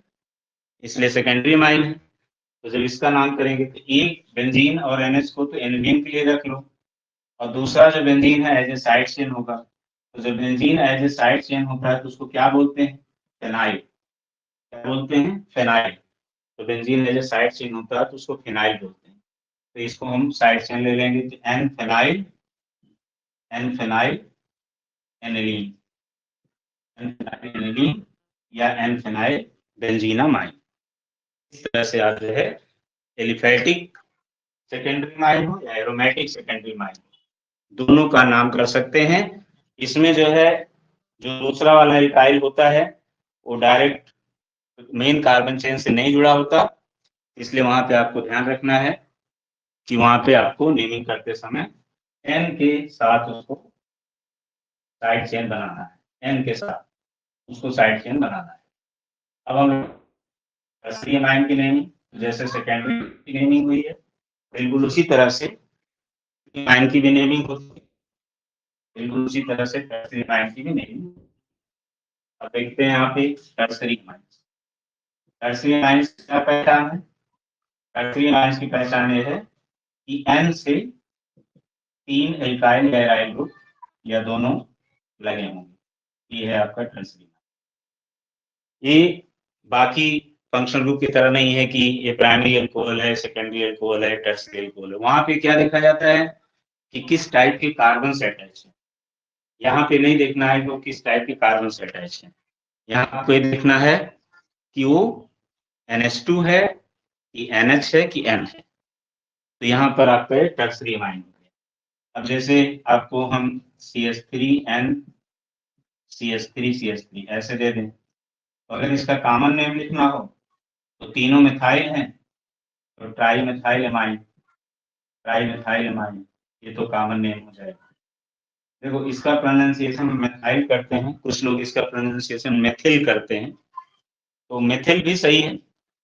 इसलिए सेकेंडरी अमाइन है। तो जब इसका नाम करेंगे तो एक बेंजीन और NH को तो एनिलीन के लिए रख लो, और दूसरा जो बेंजीन है एज ए साइड चेन होगा, तो जब benzene as a side chain होता है तो उसको क्या बोलते हैं, फेनाइल। क्या बोलते हैं, फेनाइल। तो benzene as a side chain होता है तो उसको फेनाइल बोलते हैं। तो इसको हम साइड चेन ले लेंगे तो एन फेनाइल एनिलीन, एनिलीन या एन फेनाइल बेंजीनामाइन। इस तरह से आप जो है एलिफेटिक सेकेंडरी अमाइन हो या एरोमेटिक सेकेंडरी अमाइन हो, दोनों का नाम कर सकते हैं। इसमें जो है जो दूसरा वाला एल्काइल होता है वो डायरेक्ट मेन कार्बन चेन से नहीं जुड़ा होता, इसलिए वहां पे आपको ध्यान रखना है कि वहां पे आपको नेमिंग करते समय एन के साथ उसको साइड चेन बनाना है, एन के साथ उसको साइड चेन बनाना है। अब हम टर्सरी अमाइन की नेमिंग जैसे सेकेंडरी की नेमिंग हुई है, बिल्कुल उसी तरह से अमाइन की भी नेमिंग होती है, बिल्कुल उसी तरह से टर्सरी अमाइन की भी नेमिंग। अब देखते हैं यहाँ पे टर्सरी अमाइन। टर्सरी अमाइन की क्या पहचान है, टर्सरी अमाइन की पहचान ये है कि एन से 3 एल्काइल या एराइल ग्रुप या दोनों लगे होंगे, ये है आपका टर्सरी। ये बाकी फंक्शनल ग्रुप की तरह नहीं है कि ये प्राइमरी अल्कोहल है, सेकेंडरी अल्कोहल है, टर्सरी अल्कोहल है। वहां पे क्या देखा जाता है कि किस टाइप के कार्बन से अटैच है। यहाँ पे नहीं देखना है कि किस टाइप के कार्बन से अटैच है, यहाँ आपको ये देखना है कि वो NH2 है कि NH है कि N है। तो यहाँ पर आपका टर्सरी अमाइन हो गया। अब जैसे आपको हम CH3N CH3 ऐसे दे दें, तो अगर इसका कॉमन नेम लिखना हो तो तीनों मिथाइल हैं तो ट्राई मिथाइल अमाइन, ये तो कॉमन नेम हो जाएगा। देखो इसका प्रोनाउंसिएशन मिथाइल करते हैं, कुछ लोग इसका प्रोनाउंसिएशन मेथिल करते हैं, तो मेथिल भी सही है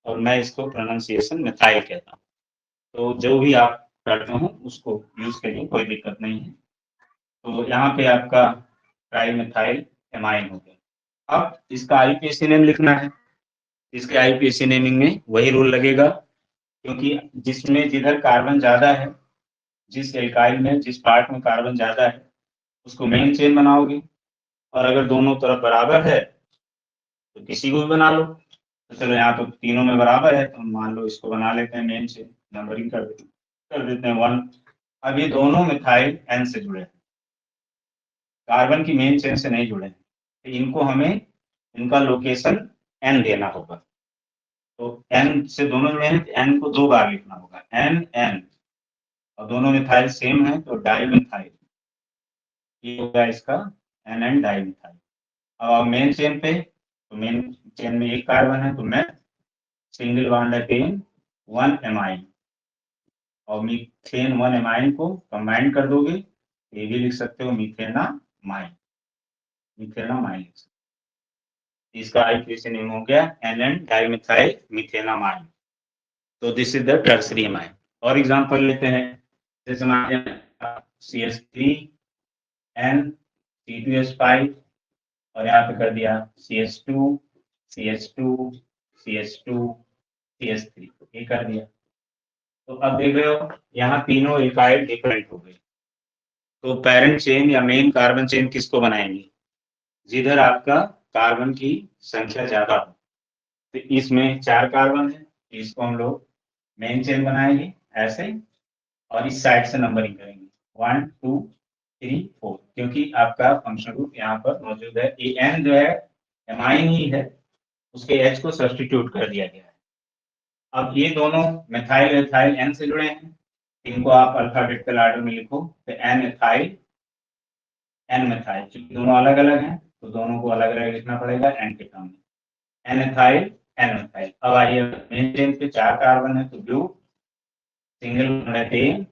और मैं इसको प्रोनाउंसिएशन मिथाइल कहता हूँ। तो जो भी आप करते हो उसको यूज करिए, कोई दिक्कत नहीं है। तो यहाँ पे आपका ट्राई मिथाइल एमाइन हो गया। अब इसका आईयूपीएसी नेम लिखना है, इसके आईयूपीएसी नेमिंग में वही रूल लगेगा, क्योंकि जिसमें जिधर कार्बन ज्यादा है, जिस एल्काइल में जिस पार्ट में कार्बन ज्यादा है उसको मेन चेन बनाओगे, और अगर दोनों तरफ बराबर है तो किसी को भी बना लो। तो चलो यहाँ तो तीनों में बराबर है तो मान लो इसको बना लेते हैं मेन चेन, नंबरिंग कर देते हैं 1। अब ये दोनों मिथाइल N से जुड़े हैं, कार्बन की मेन चेन से नहीं जुड़े हैं, तो इनको हमें इनका लोकेशन N देना होगा। तो N से दोनों जुड़े हैं तो N को 2 बार लिखना होगा, N, और दोनों मिथाइल सेम है तो डाई मिथाइल, ये होगा इसका N डाई मिथाइल। अब मेन चेन पे, तो मेन चेन में एक कार्बन है तो मैं सिंगल बॉन्ड अगेन 1 एमाइन और मीथेन 1 एमाइन को कंबाइन कर दोगे, ये भी लिख सकते हो मीथेनामाइन, मीथेनामाइन लिख सकते हो। इसका आईयूपीएसी नेम हो गया NN डाइमिथाइल मीथेनामाइन। तो this is the tertiary amine. और एग्जांपल लेते हैं, जैसे मान CH3 N C2H5 और यहाँ पे कर दिया CH2 CH2 CH2 CH3, ये कर दिया। तो अब देख रहे हो यहाँ तीनों एकाइड डिफरेंट हो गए। तो पेरेंट चेन या मेन कार्बन चेन किसको बनाएंगे? जिधर आपका कार्बन की संख्या ज्यादा हो। तो इसमें 4 कार्बन है, इसको हम लोग मेन चेन बनाएंगे ऐसे, और इस साइड से नंबरिंग करेंगे 1 2 3 4, क्योंकि आपका फंक्शन ग्रुप यहाँ पर मौजूद है। ये N जो है एमाइन ही है, उसके H को सब्स्टिट्यूट कर दिया गया है। अब ये दोनों मिथाइल एथाइल N से जुड़े हैं, इनको आप अल्फाबेटिकल ऑर्डर में लिखो। तो N एथाइल N मिथाइल, क्योंकि दोनों अलग अलग हैं तो दोनों को अलग अलग लिखना पड़ेगा N के टर्म में। N ethyl N methyl. अब आइए मेन चेन पे 4 कार्बन है, तो ब्लू सिंगल बॉन्ड है 10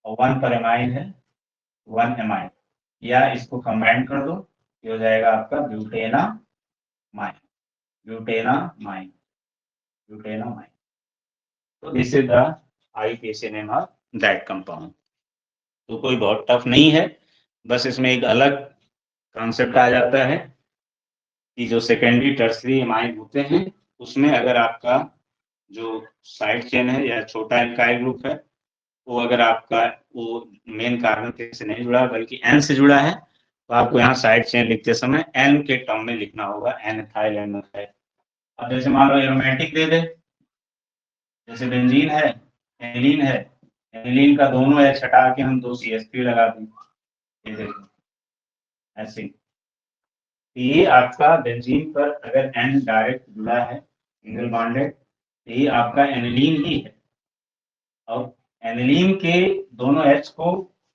और 1 पर एमाइन है 1 एमाइन, या इसको कंबाइन कर दो, ये हो जाएगा आपका ब्यूटेनामाइन, ब्यूटेनामाइन, ब्यूटेनामाइन। तो this is the IUPAC name of that compound. तो कोई बहुत टफ नहीं है, बस इसमें एक अलग कॉन्सेप्ट आ जाता है कि जो सेकेंडरी टर्सरी एमाइन होते हैं उसमें अगर आपका जो साइड चेन है या छोटा एल्काइल ग्रुप है, वो अगर आपका वो मेन कार्बन से नहीं जुड़ा बल्कि N से जुड़ा है, तो आपको यहाँ साइड चेन लिखते समय N के टर्म में लिखना होगा, N एथाइल N मिथाइल। अब जैसे मान लो एरोमेटिक दे दे, जैसे बेंजीन है, एनिलीन है, एनिलीन का दोनों H हटा के हम 2 CH3 लगा दें, ये देखो ऐसे। ये आपका बेंजीन पर अगर N डायरेक्ट जुड़ा है सिंगल बॉन्डेड, ये आपका एनिलीन ही है। और एनिलीन के दोनों H को,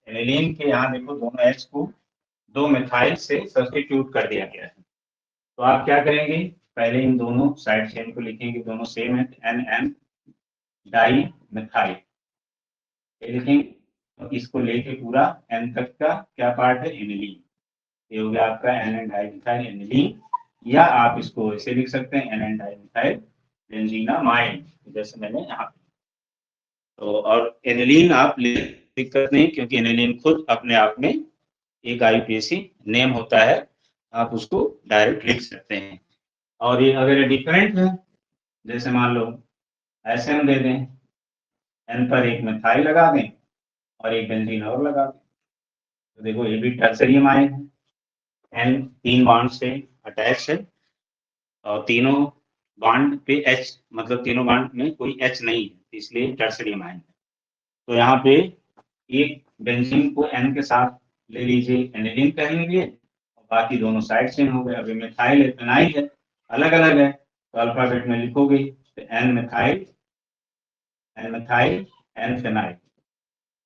एनिलीन के यहाँ देखो दोनों H को 2 मिथाइल से सब्स्टिट्यूट कर दिया गया है। तो आप क्या करेंगे, पहले इन दोनों साइड चेन को लिखेंगे, दोनों सेम है, NN डाई मिथाइल, ये लिखेंगे। तो इसको लेके पूरा N तक का क्या पार्ट है, एनिलीन, ये हो गया आपका NN डाई मिथाइल एनिलीन। या आप इसको ऐसे लिख सकते हैं NN डाई मिथाइल बेंजीनामाइन, जैसे मैंने यहाँ पे। तो और एनिलीन आप दिक्कत नहीं, क्योंकि एनिलीन खुद अपने आप में एक आईयूपीएसी नेम होता है, आप उसको डायरेक्ट लिख सकते हैं। और ये अगर डिफरेंट है, जैसे मान लो ऐसे हम दे दें, N पर एक मिथाइल लगा दें और एक बेंजीन और लगा दें, तो देखो ये भी टर्सरी एमाइन है। N 3 बॉन्ड से अटैच है और तीनों बॉन्ड पे H, मतलब तीनों बॉन्ड में कोई H नहीं है, इसलिए टर्सरी एमाइन है। तो यहाँ पे एक बेंजीन को N के साथ ले लीजिए, एनिलीन कहेंगे, और बाकी दोनों साइड चेन हो गए। अभी मिथाइल है, फिनाइल है, अलग अलग है, तो अल्फाबेट में लिखोगे तो N methyl N methyl N phenyl,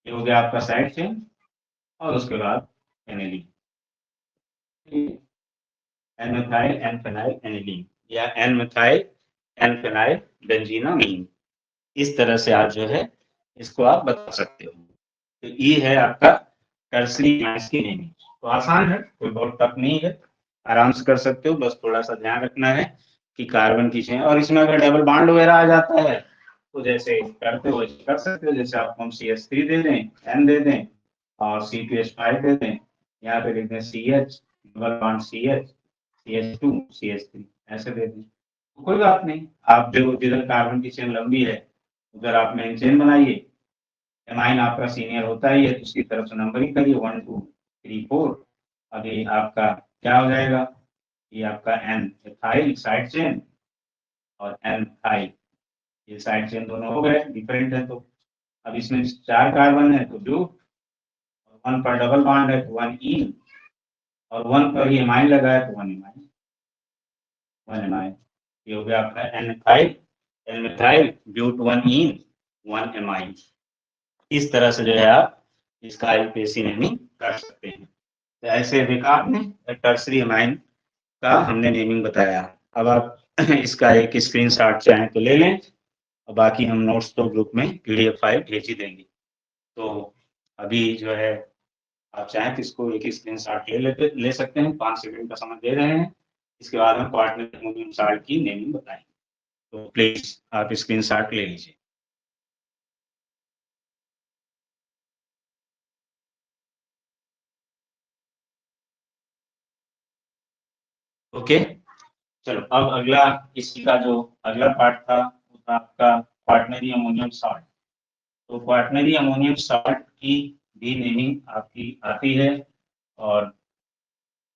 ये हो गया आपका साइड चेन। और उसके बाद aniline, N methyl N phenyl aniline, या N मिथाइल N फिनाइल बेंजीनामीन। इस तरह से आप जो है इसको आप बता सकते हो। तो ये है आपका टर्सरी एमाइन्स की नेमिंग। तो आसान है, कोई बहुत टफ नहीं है, आराम से कर सकते हो। बस थोड़ा सा ध्यान रखना है कि कार्बन की चेन, और इसमें अगर डबल बॉन्ड वगैरह आ जाता है तो जैसे करते हो वैसे कर सकते हो। जैसे आपको हम CH3 दे दें, N दे दें और C2H5 दे दें, यहाँ पे लिख दें CH double bond CH CH2 CH3 ऐसे दे दें, तो कोई बात नहीं। आप जो जिधर कार्बन की चेन लंबी है उधर आप मेन चेन बनाइए, एमाइन आपका सीनियर होता ही है, उसकी तरफ से नंबरिंग करिए 1 2 3 4। अभी आपका क्या हो जाएगा, ये आपका N एथाइल साइड चेन और N मिथाइल, ये साइड चेन दोनों हो गए, डिफरेंट है। तो अब इसमें 4 कार्बन है तो ब्लू, और 1 पर डबल बॉन्ड है तो 1 इन, और 1 पर ही एमाइन लगा है तो 1 एमाइन, 1 एमाइन, ये हो गया आपका N methyl N methyl but 1 yne 1 amine. इस तरह से जो है आप इसका आईयूपीएसी नेमिंग कर सकते हैं। तो ऐसे देखा आपने टर्सरी एमाइन का हमने नेमिंग बताया। अब आप इसका एक स्क्रीनशॉट चाहें तो ले लें और बाकी हम नोट्स तो ग्रुप में PDF फाइल भेज ही देंगे। तो अभी जो है आप चाहें तो इसको एक स्क्रीनशॉट ले सकते हैं, 5 सेकंड का समय दे रहे हैं। इसके बाद हम क्वार्टरनरी अमोनियम साल्ट की नेमिंग बताएंगे। तो प्लीज आप स्क्रीनशॉट ले लीजिए। ओके, चलो अब अगला इसी का जो अगला पार्ट था वो था आपका क्वार्टनरी अमोनियम साल्ट। तो क्वार्टनरी अमोनियम साल्ट की भी नेमिंग आपकी आती है, और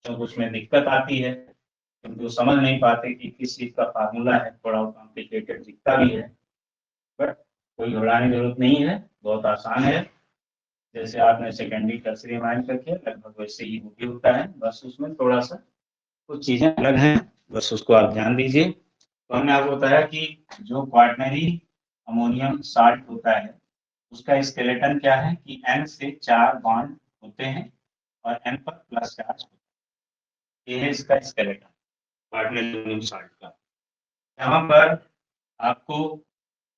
जब उसमें दिक्कत आती है क्योंकि वो समझ नहीं पाते कि किस चीज का फार्मूला है, थोड़ा कॉम्प्लिकेटेड दिखता भी है, बट कोई घबराने की जरूरत नहीं है, बहुत आसान है। जैसे आपने सेकेंडरी टर्सरी अमाइन करके लगभग वैसे ही वो भी होता है, बस उसमें थोड़ा सा कुछ चीजें अलग हैं, बस उसको आप ध्यान दीजिए। तो हमने आपको बताया कि जो क्वार्टनरी अमोनियम साल्ट होता है उसका स्केलेटन क्या है कि N से 4 बॉन्ड होते हैं और N पर प्लस चार्ज होता है। ये है इसका स्केलेटन क्वार्टनरी अमोनियम साल्ट का। यहाँ पर आपको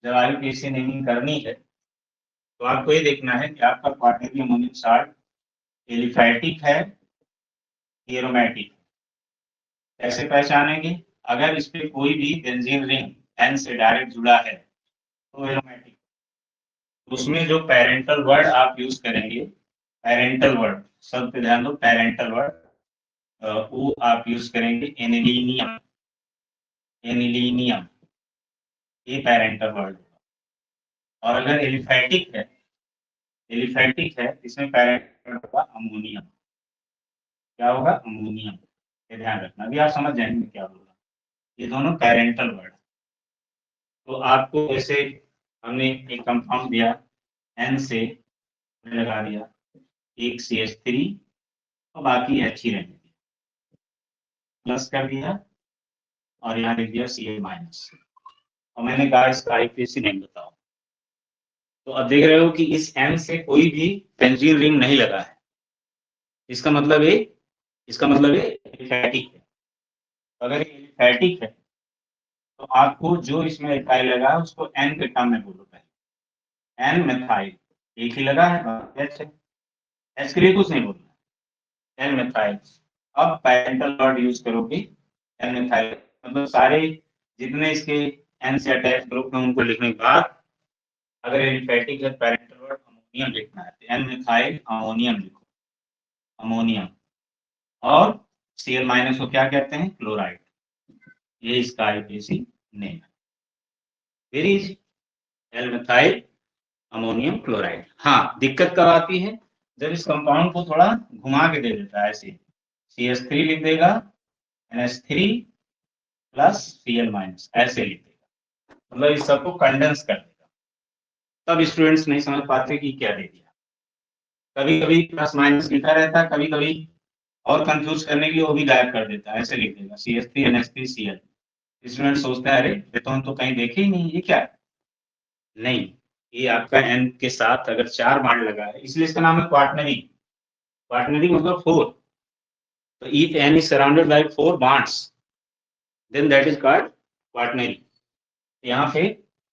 जब IUPAC नेमिंग करनी है तो आपको ये देखना है कि आपका क्वार्टनरी अमोनियम साल्ट एलिफैटिक है, एरोमेटिक। कैसे पहचानेंगे? अगर इस पे कोई भी बेंजीन रिंग N से डायरेक्ट जुड़ा है तो एरोमेटिक। उसमें जो पेरेंटल वर्ड आप यूज करेंगे, पेरेंटल वर्ड, शब्द पे ध्यान दो, पेरेंटल वर्ड, वो आप यूज करेंगे एनिलीनियम। एनिलीनियम ये पेरेंटल वर्ड होगा। और अगर एलिफैटिक है, एलिफैटिक है इसमें पेरेंटल होगा अमोनियम। क्या होगा? अमोनियम। ये ध्यान रखना, अभी आप समझ जाएंगे क्या होगा। ये दोनों पेरेंटल वर्ड। तो आपको जैसे हमने एक कंपाउंड दिया N से लगा दिया, एक CH3 और बाकी H ही रहने दिया, प्लस कर दिया और यहाँ लिख दिया Cl माइनस, और मैंने कहा इसका IUPAC नहीं बताओ। तो अब देख रहे हो कि इस N से कोई भी बेंजीन रिंग नहीं लगा है, इसका मतलब है एलिफैटिक है। अगर एलिफैटिक है तो आपको जो इसमें इथाइल लगा है उसको N के टर्म में बोलो पहले। N मिथाइल, एक ही लगा है, H के लिए कुछ नहीं बोलना, N मिथाइल। अब पेरेंटल वर्ड यूज करोगे N मिथाइल, मतलब सारे जितने इसके N से अटैच ग्रुप हैं उनको लिखने के बाद अगर एलिफैटिक है पेरेंटल वर्ड अमोनियम लिखना है तो N मिथाइल अमोनियम लिखो, अमोनियम। और Cl माइनस को क्या कहते हैं? क्लोराइड। ये इसका IUPAC नेम है, very easy, L methyl ammonium chloride. हाँ, दिक्कत कब आती है? जब इस कंपाउंड को थोड़ा घुमा के दे देता है, ऐसे CH3 लिख देगा, NH3 प्लस Cl माइनस ऐसे लिख देगा, मतलब इस सबको कंडेंस कर देगा। तब स्टूडेंट्स नहीं समझ पाते कि क्या दे दिया। कभी कभी प्लस माइनस लिखा रहता है, कभी कभी और कंफ्यूज करने के लिए वो भी गायब कर देता है, ऐसे लिख देगा CH3 NH3 Cl। स्टूडेंट सोचता है अरे ये तो हम तो कहीं देखे ही नहीं, ये क्या है? नहीं, ये आपका N के साथ अगर 4 बॉन्ड लगा है इसलिए इसका नाम है क्वार्टनरी। क्वार्टनरी मतलब 4। तो if N is surrounded by 4 bonds then that is called quaternary। यहाँ पे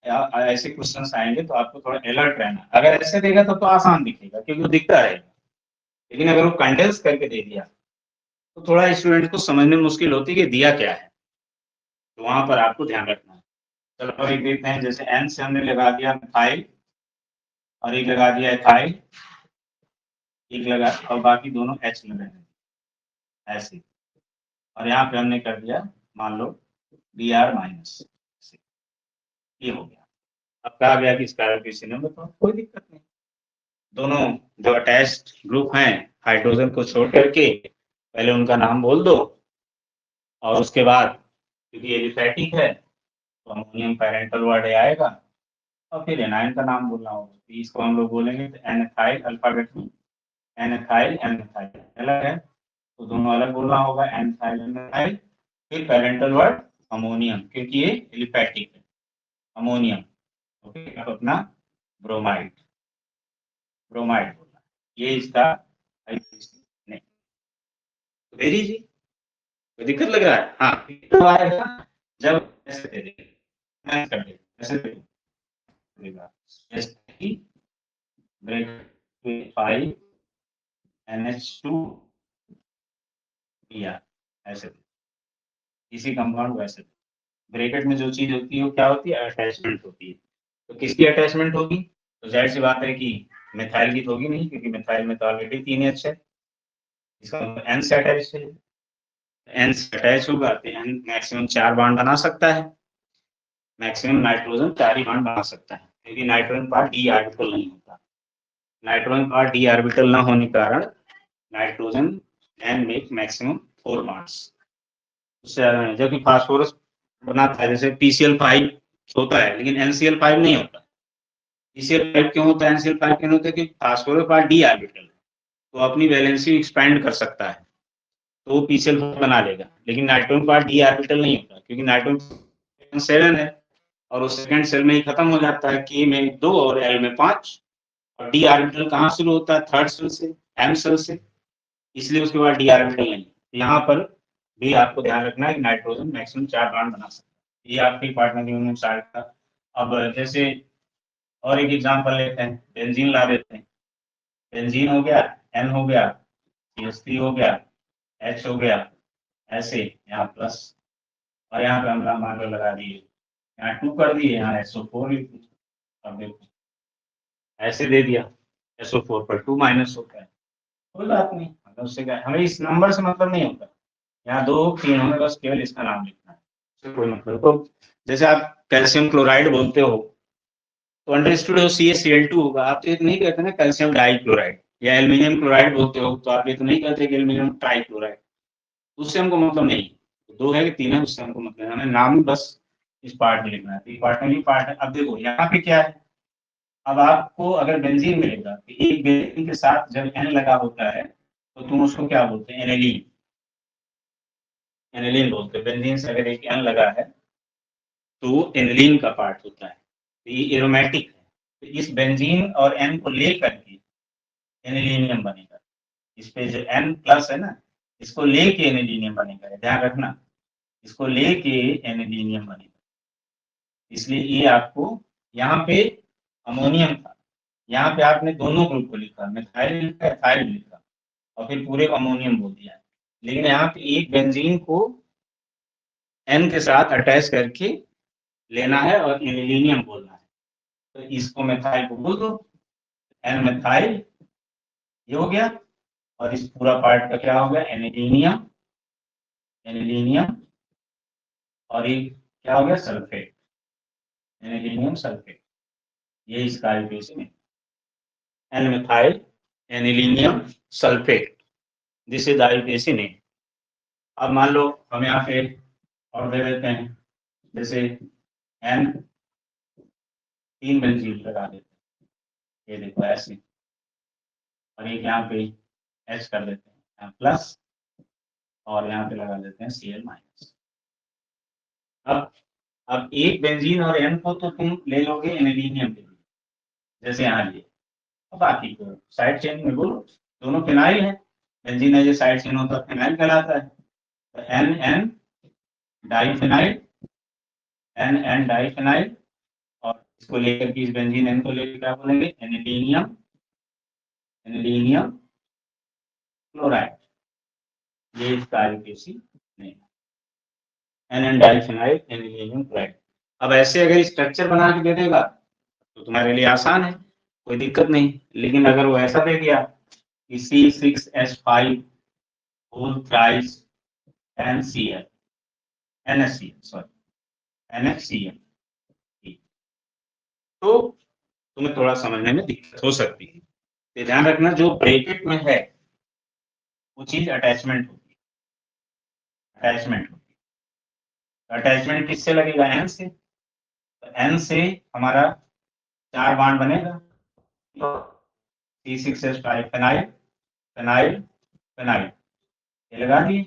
ऐसे क्वेश्चंस आएंगे तो आपको थोड़ा अलर्ट रहना। अगर ऐसे देगा तो आसान दिखेगा क्योंकि वो दिखता रहेगा, लेकिन अगर वो कंडेंस करके दे दिया तो थोड़ा स्टूडेंट को समझने में मुश्किल होती है कि दिया क्या है, तो वहां पर आपको ध्यान रखना है। चलो और एक देखते हैं, जैसे N से हमने लगा दिया मिथाइल और एक लगा दिया एथाइल, एक लगा और बाकी दोनों H लगा दिए ऐसे, और यहाँ पे हमने कर दिया मान लो Br माइनस, ये हो गया। अब कहा गया कि इसका IUPAC नंबर, तो कोई दिक्कत नहीं, दोनों जो अटैच्ड ग्रुप हैं हाइड्रोजन को छोड़ करके पहले उनका नाम बोल दो, और उसके बाद क्योंकि एलिफैटिक है तो अमोनियम पेरेंटल वर्ड आएगा, और फिर एनाइन का नाम बोलना होगा। तो इसको हम लोग बोलेंगे तो एनएथाइल अल्फाबेट में, एनएथाइल एनएथाइल अलग है तो दोनों अलग बोलना होगा, एनएथाइल एनएथाइल। फिर पेरेंटल वर्ड अमोनियम क्योंकि ये एलिफैटिक है, अमोनियम। ओके, अब अपना ब्रोमाइड, ब्रोमाइड बोलना, ये इसका नहीं। वेरी इजी, कोई दिक्कत लग रहा है? हाँ, तो आएगा जब ऐसे दे देंगे, ऐसे दे दो, ब्रैकेट 5 NH2 या ऐसे इसी कंपाउंड को ऐसे ब्रैकेट में जो चीज होती है वो क्या होती है, अटैचमेंट होती है। तो किसकी अटैचमेंट होगी, तो जाहिर सी बात है कि मिथाइल की तो होगी नहीं, क्योंकि मिथाइल में तो ऑलरेडी 3H है, इसका मतलब N से अटैच है। N से अटैच होगा तो N मैक्सिमम 4 बॉन्ड बना सकता है, मैक्सिमम नाइट्रोजन 4 ही बॉन्ड बना सकता है, क्योंकि नाइट्रोजन पार्ट डी ऑर्बिटल नहीं होता। नाइट्रोजन पार्ट डी ऑर्बिटल ना होने के कारण nitrogen can make maximum 4 bonds, उससे ज्यादा नहीं। जबकि फास्फोरस बनाता है, जैसे PCl5 होता है लेकिन NCl5 नहीं होता। PCl5 क्यों होता है, NCl5 क्यों होता है, कि फास्फोरस पार्ट डी ऑर्बिटल तो अपनी वैलेंसी एक्सपेंड कर सकता है, तो वो PCl5 बना लेगा, लेकिन नाइट्रोजन पार्ट डी ऑर्बिटल नहीं होता, क्योंकि नाइट्रोजन 7 है और वो सेकंड सेल में ही खत्म हो जाता है, K में 2 और L में 5, और डी ऑर्बिटल कहाँ शुरू होता है, थर्ड सेल से, M सेल से, इसलिए उसके बाद डी ऑर्बिटल नहीं। यहाँ पर भी आपको ध्यान रखना है कि नाइट्रोजन मैक्सिमम 4 बॉन्ड बना सकता है। ये आपकी पार्टनर यूनियन चार्ट था। अब जैसे और एक एग्जांपल लेते हैं, बेंजीन ला देते हैं। बेंजीन हो गया, N हो गया, CH3 हो गया, H हो गया, ऐसे यहाँ प्लस, और यहाँ पे हम मार्कर लगा दिए, यहाँ 2 कर दिए, यहाँ SO4 लिख दिए। अब देखो ऐसे दे दिया, SO4 पर 2 माइनस होता है, कोई बात नहीं, मतलब उससे क्या, हमें इस नंबर से मतलब नहीं होता, यहाँ 2 3 हमें बस केवल इसका नाम लिखना है, उससे कोई मतलब। तो जैसे आप कैल्शियम क्लोराइड बोलते हो तो अंडरस्टूड हो CaCl2 होगा, आप तो ये तो नहीं कहते ना कैल्शियम डाइक्लोराइड, या एल्यूमिनियम क्लोराइड बोलते हो तो आप ये तो नहीं कहते कि एल्यूमिनियम ट्राइक्लोराइड, उससे हमको मतलब नहीं। 2 है कि 3 है उससे हमको मतलब, हमें नाम बस इस पार्ट में लिखना है, पार्ट में पार्ट है। अब देखो यहाँ पे क्या है, अब आपको अगर बेंजीन मिलेगा तो एक बेंजीन के साथ जब N लगा होता है तो तुम उसको क्या बोलते हैं, एनिलीन, एनिलीन बोलते हैं। बेंजीन से अगर एक N लगा है तो वो एनिलीन का पार्ट होता है, तो ये एरोमेटिक है। तो इस बेंजीन और N को लेकर के एनिलीनियम बनेगा, इस पे जो N प्लस है ना, इसको लेके एनिलीनियम बनेगा, ध्यान रखना, इसको लेके एनिलीनियम बनेगा। इसलिए ये आपको यहाँ पे अमोनियम था, यहाँ पे आपने दोनों ग्रुप को लिखा, मिथाइल लिखा, एथाइल लिखा, और फिर पूरे को अमोनियम बोल दिया। लेकिन यहाँ पे एक बेंजीन को N के साथ अटैच करके लेना है और एनिलीनियम बोलना है, तो इसको मिथाइल को बोल दो, N मिथाइल, ये हो गया, और इस पूरा पार्ट का क्या हो गया, एनिलीनियम, एनिलीनियम, और ये क्या हो गया, सल्फेट, एनिलीनियम सल्फेट, ये इसका आईयूपीएसी है, N methyl anilinium sulphate, this is IUPAC name. अब मान लो हम यहाँ पे और दे देते हैं, जैसे N 3 बेंजीन लगा देते हैं, ये देखो ऐसे, और एक यहाँ पे H कर देते हैं, यहाँ प्लस, और यहाँ पे लगा देते हैं Cl माइनस। अब एक बेंजीन और N को तो तुम ले लोगे एनिलीनियम के लिए, जैसे यहाँ लिए, अब बाकी को साइड चेन में बोलो, दोनों फिनाइल है, बेंजीन है जो साइड चेन होता है फिनाइल कहलाता है, तो N N diphenyl, N N diphenyl, और इसको लेकर के इस बेंजीन N को लेकर क्या बोलेंगे, एनिलीनियम, एनिलीनियम क्लोराइड, ये इसका आईयूपीएसी नहीं, N N diphenyl anilinium chloride. अब ऐसे अगर स्ट्रक्चर बना के दे देगा तो तुम्हारे लिए आसान है, कोई दिक्कत नहीं। लेकिन अगर वो ऐसा दे दिया कि C6H5 whole thrice NCl, NaCl, sorry NaCl, तो तुम्हें थोड़ा समझने में दिक्कत हो सकती है। तो ध्यान रखना, जो ब्रैकेट में है वो चीज अटैचमेंट होती है, अटैचमेंट होती है। अटैचमेंट किससे लगेगा, N से, तो N से हमारा 4 बॉन्ड बनेगा, C6H5 फिनाइल, फिनाइल, फिनाइल, ये लगा दिए,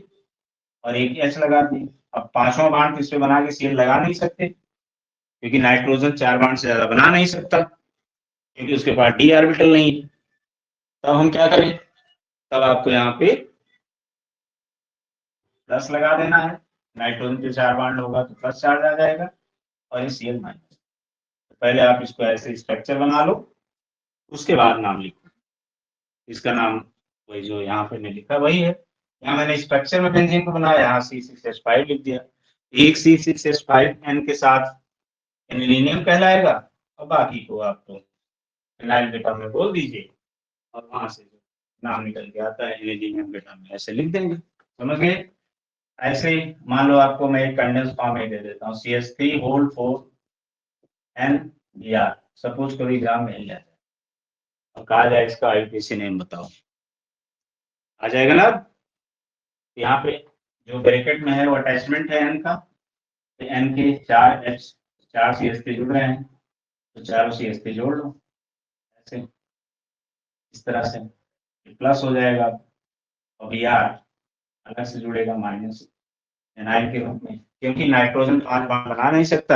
और एक H लगा दिए। अब 5वां बॉन्ड किस पे बना के Cl लगा नहीं सकते, क्योंकि नाइट्रोजन 4 बॉन्ड से ज्यादा बना नहीं सकता, क्योंकि उसके पास डी ऑर्बिटल नहीं है। तब हम क्या करें, तब आपको यहाँ पे प्लस लगा देना है, नाइट्रोजन के 4 बॉन्ड होगा तो प्लस चार्ज आ जाएगा, और ये Cl माइनस। पहले आप इसको ऐसे स्ट्रक्चर बना लो, उसके बाद नाम लिखो। इसका नाम वही जो यहाँ पे मैंने लिखा वही है। यहाँ मैंने स्ट्रक्चर में बेंजीन को बनाया, यहाँ C6H5 लिख दिया। एक C6H5N के साथ एनिलीनियम कहलाएगा, और बाकी को आप तो फिनाइल बेटा में बोल दीजिए, और वहां से नाम निकल के आता है एनिलीनियम बेटा में, ऐसे लिख देंगे। समझ गए? ऐसे ही मान लो आपको मैं एक कंडेंस फॉर्म में दे देता हूँ, CH3 होल 4NBr, सपोज करो एग्जाम में जाए और कहा जाए इसका आईपीसी नेम बताओ, आ जाएगा ना? यहाँ पे जो ब्रैकेट में है वो अटैचमेंट है एन का, तो एन के 4 CH3 जुड़ रहे हैं, तो चारों CH3 जोड़ लो ऐसे, इस तरह से प्लस हो जाएगा, और Br अलग से जुड़ेगा माइनस एनाइन के रूप में, क्योंकि नाइट्रोजन 5 बॉन्ड बना नहीं सकता,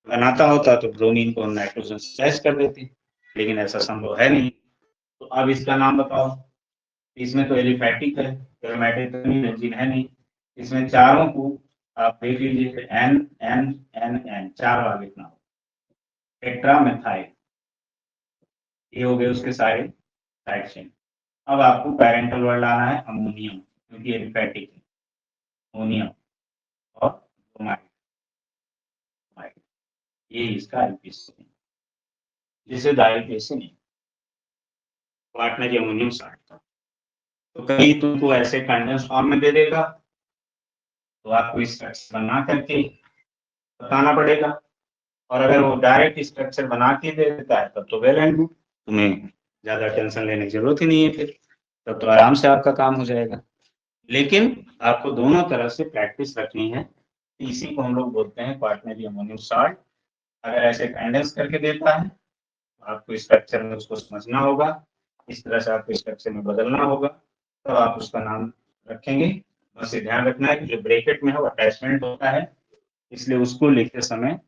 बनाता होता तो ब्रोमीन को नाइट्रोजन से अटैच कर देती, लेकिन ऐसा संभव है नहीं। तो अब इसका नाम बताओ। इसमें तो एलिफैटिक है, एरोमेटिक बेंजीन है नहीं। इसमें चारों को आप देख लीजिए, एन एन एन एन 4 बार लिखना हो। टेट्रामेथाइल, ये हो गए उसके सारे साइड चेन। अब आपको पैरेंटल वर्ड लाना है अमोनियम, क्योंकि एलिफैटिक है, अमोनियम और ब्रोमाइड, ये इसका आईपीसी, जिसे आईपीसी नहीं क्वार्टनरी अमोनियम साल्ट का। तो कहीं तुमको ऐसे कंडेंस फॉर्म में दे देगा, तो आपको स्ट्रक्चर बना करके बताना पड़ेगा, और अगर वो डायरेक्ट स्ट्रक्चर बना के दे देता है तब तो वेल एंड गुड, तुम्हें ज्यादा टेंशन लेने की जरूरत ही नहीं है, फिर तब तो आराम से आपका काम हो जाएगा। लेकिन आपको दोनों तरह से प्रैक्टिस रखनी है। इसी को हम लोग बोलते हैं क्वार्टनरी अमोनियम साल्ट। अगर ऐसे कंडेंस करके देता है तो आपको स्ट्रक्चर में उसको समझना होगा, इस तरह से आपको स्ट्रक्चर में बदलना होगा, तब तो आप उसका नाम रखेंगे। बस ये ध्यान रखना है कि जो ब्रैकेट में है वो अटैचमेंट होता है, इसलिए उसको लिखते समय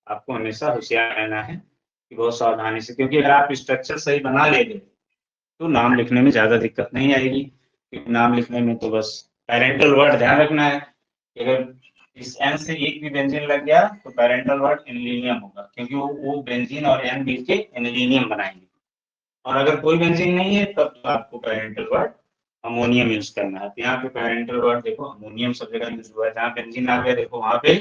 आपको हमेशा होशियार रहना है कि बहुत सावधानी से, क्योंकि अगर आप स्ट्रक्चर सही बना लेंगे तो नाम लिखने में ज्यादा दिक्कत नहीं आएगी। क्योंकि नाम लिखने में तो बस पैरेंटल वर्ड ध्यान रखना है कि अगर इस एन से एक भी बेंजीन लग गया तो पैरेंटल वर्ड एनिलीनियम होगा, क्योंकि वो बेंजीन और एन मिल के एनिलीनियम बनाएंगे। और अगर कोई बेंजीन नहीं है तब तो आपको पैरेंटल वर्ड अमोनियम यूज करना है। तो यहाँ पे पैरेंटल वर्ड देखो अमोनियम सब जगह यूज हुआ है, जहाँ बेंजीन आ गया देखो वहां पे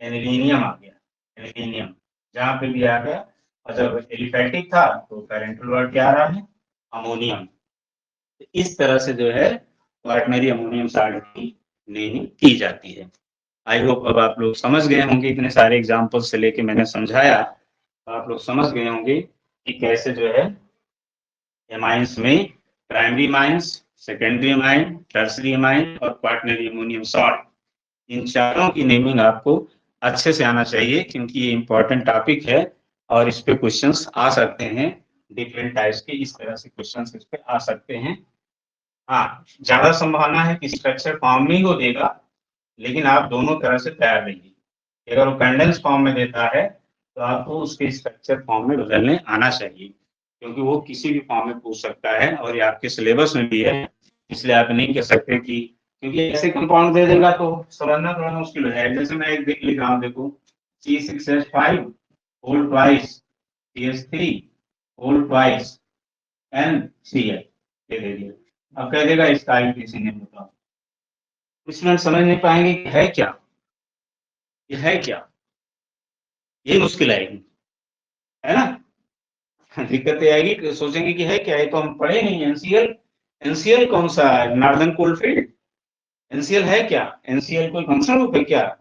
एनिलीनियम आ गया, एनिलीनियम जहाँ पे भी आ गया। और जब एलिफैटिक था तो पैरेंटल वर्ड क्या आ रहा है, अमोनियम। तो इस तरह से जो है क्वार्टनरी अमोनियम साल्ट की नेमिंग की जाती है। आई होप अब आप लोग समझ गए होंगे, इतने सारे एग्जाम्पल से लेके मैंने समझाया, तो आप लोग समझ गए होंगे कि कैसे जो है एमाइंस में primary amines, secondary amine, tertiary amine और क्वार्टनरी अमोनियम सॉल्ट, इन चारों की नेमिंग आपको अच्छे से आना चाहिए, क्योंकि ये इंपॉर्टेंट टॉपिक है और इस पे क्वेश्चंस आ सकते हैं डिफरेंट टाइप्स के, इस तरह से क्वेश्चंस इस पे आ सकते हैं। हाँ, ज्यादा संभावना है कि स्ट्रक्चर फॉर्म में ही वो देगा, लेकिन आप दोनों तरह से तैयार रहिए। अगर वो कंडेंस फॉर्म में देता है तो आपको उसके स्ट्रक्चर फॉर्म में बदलने आना चाहिए, क्योंकि वो किसी भी फॉर्म में पूछ सकता है और ये आपके सिलेबस में भी है। इसलिए आप नहीं कह सकते कि, क्योंकि ऐसे कंपाउंड दे देगा तो समझना थोड़ा मुश्किल हो जाएगा। जैसे मैं एक लिख रहा हूँ, देखो C6H5 whole twice CH3 whole twice NCl, ये दे दिया। अब कह देगा इसका आईपीसी नेम बताओ, इसमें समझ नहीं पाएंगे कि है क्या, ये है क्या, ये मुश्किल आएगी, है ना? दिक्कत ये आएगी कि सोचेंगे कि है क्या, ये तो हम पढ़े नहीं। एनसीएल, एनसीएल कौन सा है, नॉर्दर्न कोलफील्ड, एनसीएल है क्या, एनसीएल कोई फंक्शन ग्रुप है क्या?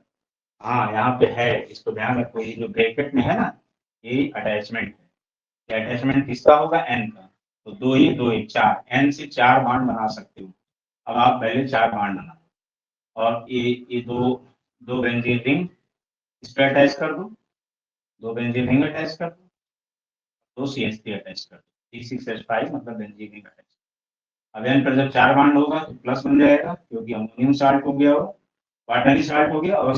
हाँ, यहाँ पे है, इसको ध्यान रखो। ये जो ब्रैकेट में है ना, ये अटैचमेंट है। अटैचमेंट किसका होगा, एन का। तो दो ही 4, एन से 4 बॉन्ड बना सकते हो। अब आप पहले 4 बॉन्ड बना, और ये दो बेंजीन रिंग इस पे अटैच कर दो, 2 बेंजीन रिंग अटैच कर दो, 2 CH3 अटैच कर दो, C6H5 मतलब बेंजीन रिंग अटैच। अब एन पर जब 4 बॉन्ड होगा तो प्लस बन जाएगा, क्योंकि अमोनियम साल्ट हो गया, वो क्वार्टनरी साल्ट हो गया, और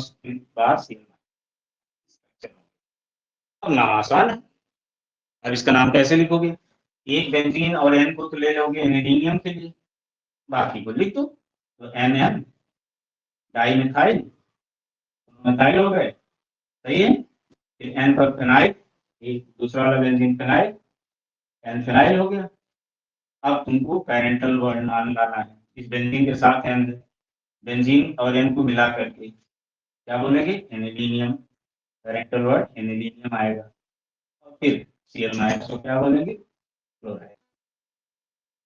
बार CH। अब नाम आसान है। अब इसका नाम कैसे लिखोगे, एक बेंजीन और एन को तो ले लोगे एनिलीनियम के लिए, बाकी को लिख दो। तो NN डाई मिथाइल, मिथाइल हो गए, सही है। फिर एन पर फिनाइल, एक दूसरा वाला बेंजीन फिनाइल, एन फिनाइल हो गया। अब तुमको पैरेंटल वर्ड नाम लाना है इस बेंजीन के साथ, एन बेंजीन और एन को मिला करके क्या बोलेंगे, एनिलीनियम। पैरेंटल वर्ड एनिलीनियम आएगा, और फिर Cl माइनस को क्या बोलेंगे, क्लोराइड।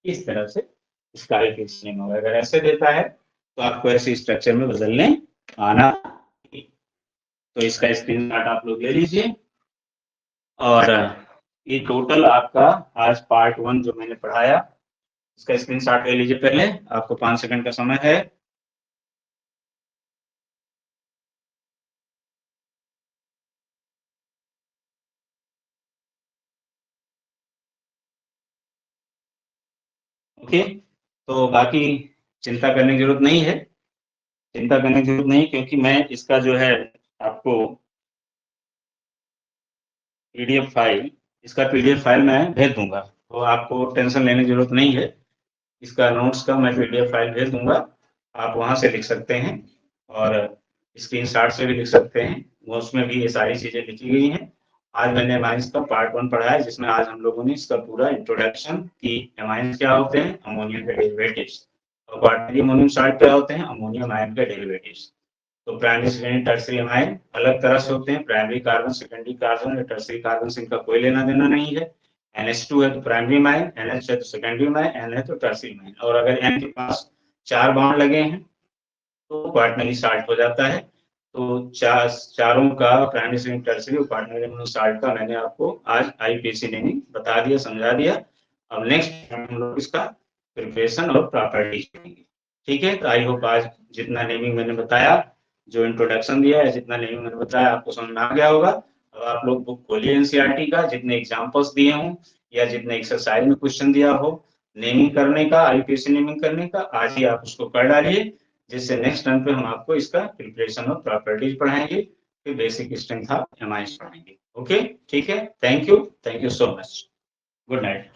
इस तरह से इसका नेम होगा। अगर ऐसे देता है तो आपको ऐसे स्ट्रक्चर में बदलने आना। तो इसका स्क्रीनशॉट आप लोग ले लीजिए। और ये टोटल आपका आज पार्ट 1 जो मैंने पढ़ाया, इसका स्क्रीनशॉट ले लीजिए पहले, आपको 5 सेकंड का समय है। ओके, तो बाकी चिंता करने की जरूरत नहीं है, चिंता करने की जरूरत नहीं, क्योंकि मैं इसका जो है आपको पीडीएफ फाइल, इसका पीडीएफ फाइल मैं भेज दूंगा, तो आपको टेंशन लेने की जरूरत नहीं है। इसका नोट्स का मैं पीडीएफ फाइल भेज दूंगा, आप वहां से लिख सकते हैं और स्क्रीनशॉट से भी लिख सकते हैं, वो उसमें भी ये सारी चीजें लिखी गई हैं। आज मैंने एमाइंस का पार्ट 1 पढ़ा है, जिसमें आज हम लोगों ने इसका पूरा इंट्रोडक्शन की एमाइंस क्या होते हैं, अमोनिया के डेरिवेटिव्स, और क्वार्टरली अमोनियम सॉल्ट क्या होते हैं, अमोनियम आयन के डेरिवेटिव्स। तो प्राइमरी सेकेंडरी टर्सरी अमाइन अलग तरह से होते हैं, प्राइमरी कार्बन, सेकेंडरी कार्बन या टर्सरी कार्बन से इनका कोई लेना देना नहीं है। NH2 है तो प्राइमरी अमाइन, NH है तो सेकेंडरी अमाइन, N है तो टर्सरी अमाइन। और अगर N के पास 4 बॉन्ड लगे हैं तो क्वार्टरली सॉल्ट हो जाता है। तो चारों का प्राइमरी सेकेंडरी टर्सरी और क्वार्टरली अमोनियम सॉल्ट का मैंने आपको आज आईपीसी नेमिंग बता दिया, समझा दिया। अब नेक्स्ट हम लोग इसका प्रिपरेशन और प्रॉपर्टीज करेंगे। ठीक है, तो आई होप आज जितना नेमिंग मैंने बताया, जो इंट्रोडक्शन दिया है, जितना नेमिंग मैंने बताया, आपको समझ में आ गया होगा। अब आप लोग बुक खोलिए एनसीईआरटी का, जितने एग्जांपल्स दिए हों या जितने एक्सरसाइज में क्वेश्चन दिया हो नेमिंग करने का, आईपीसी नेमिंग करने का, आज ही आप उसको कर डालिए, जिससे नेक्स्ट टर्म पे हम आपको इसका प्रिपरेशन और प्रॉपर्टीज पढ़ाएंगे, फिर बेसिक स्ट्रेंथ ऑफ एमाइंस पढ़ाएंगे। ओके, ठीक है, thank you so much, good night.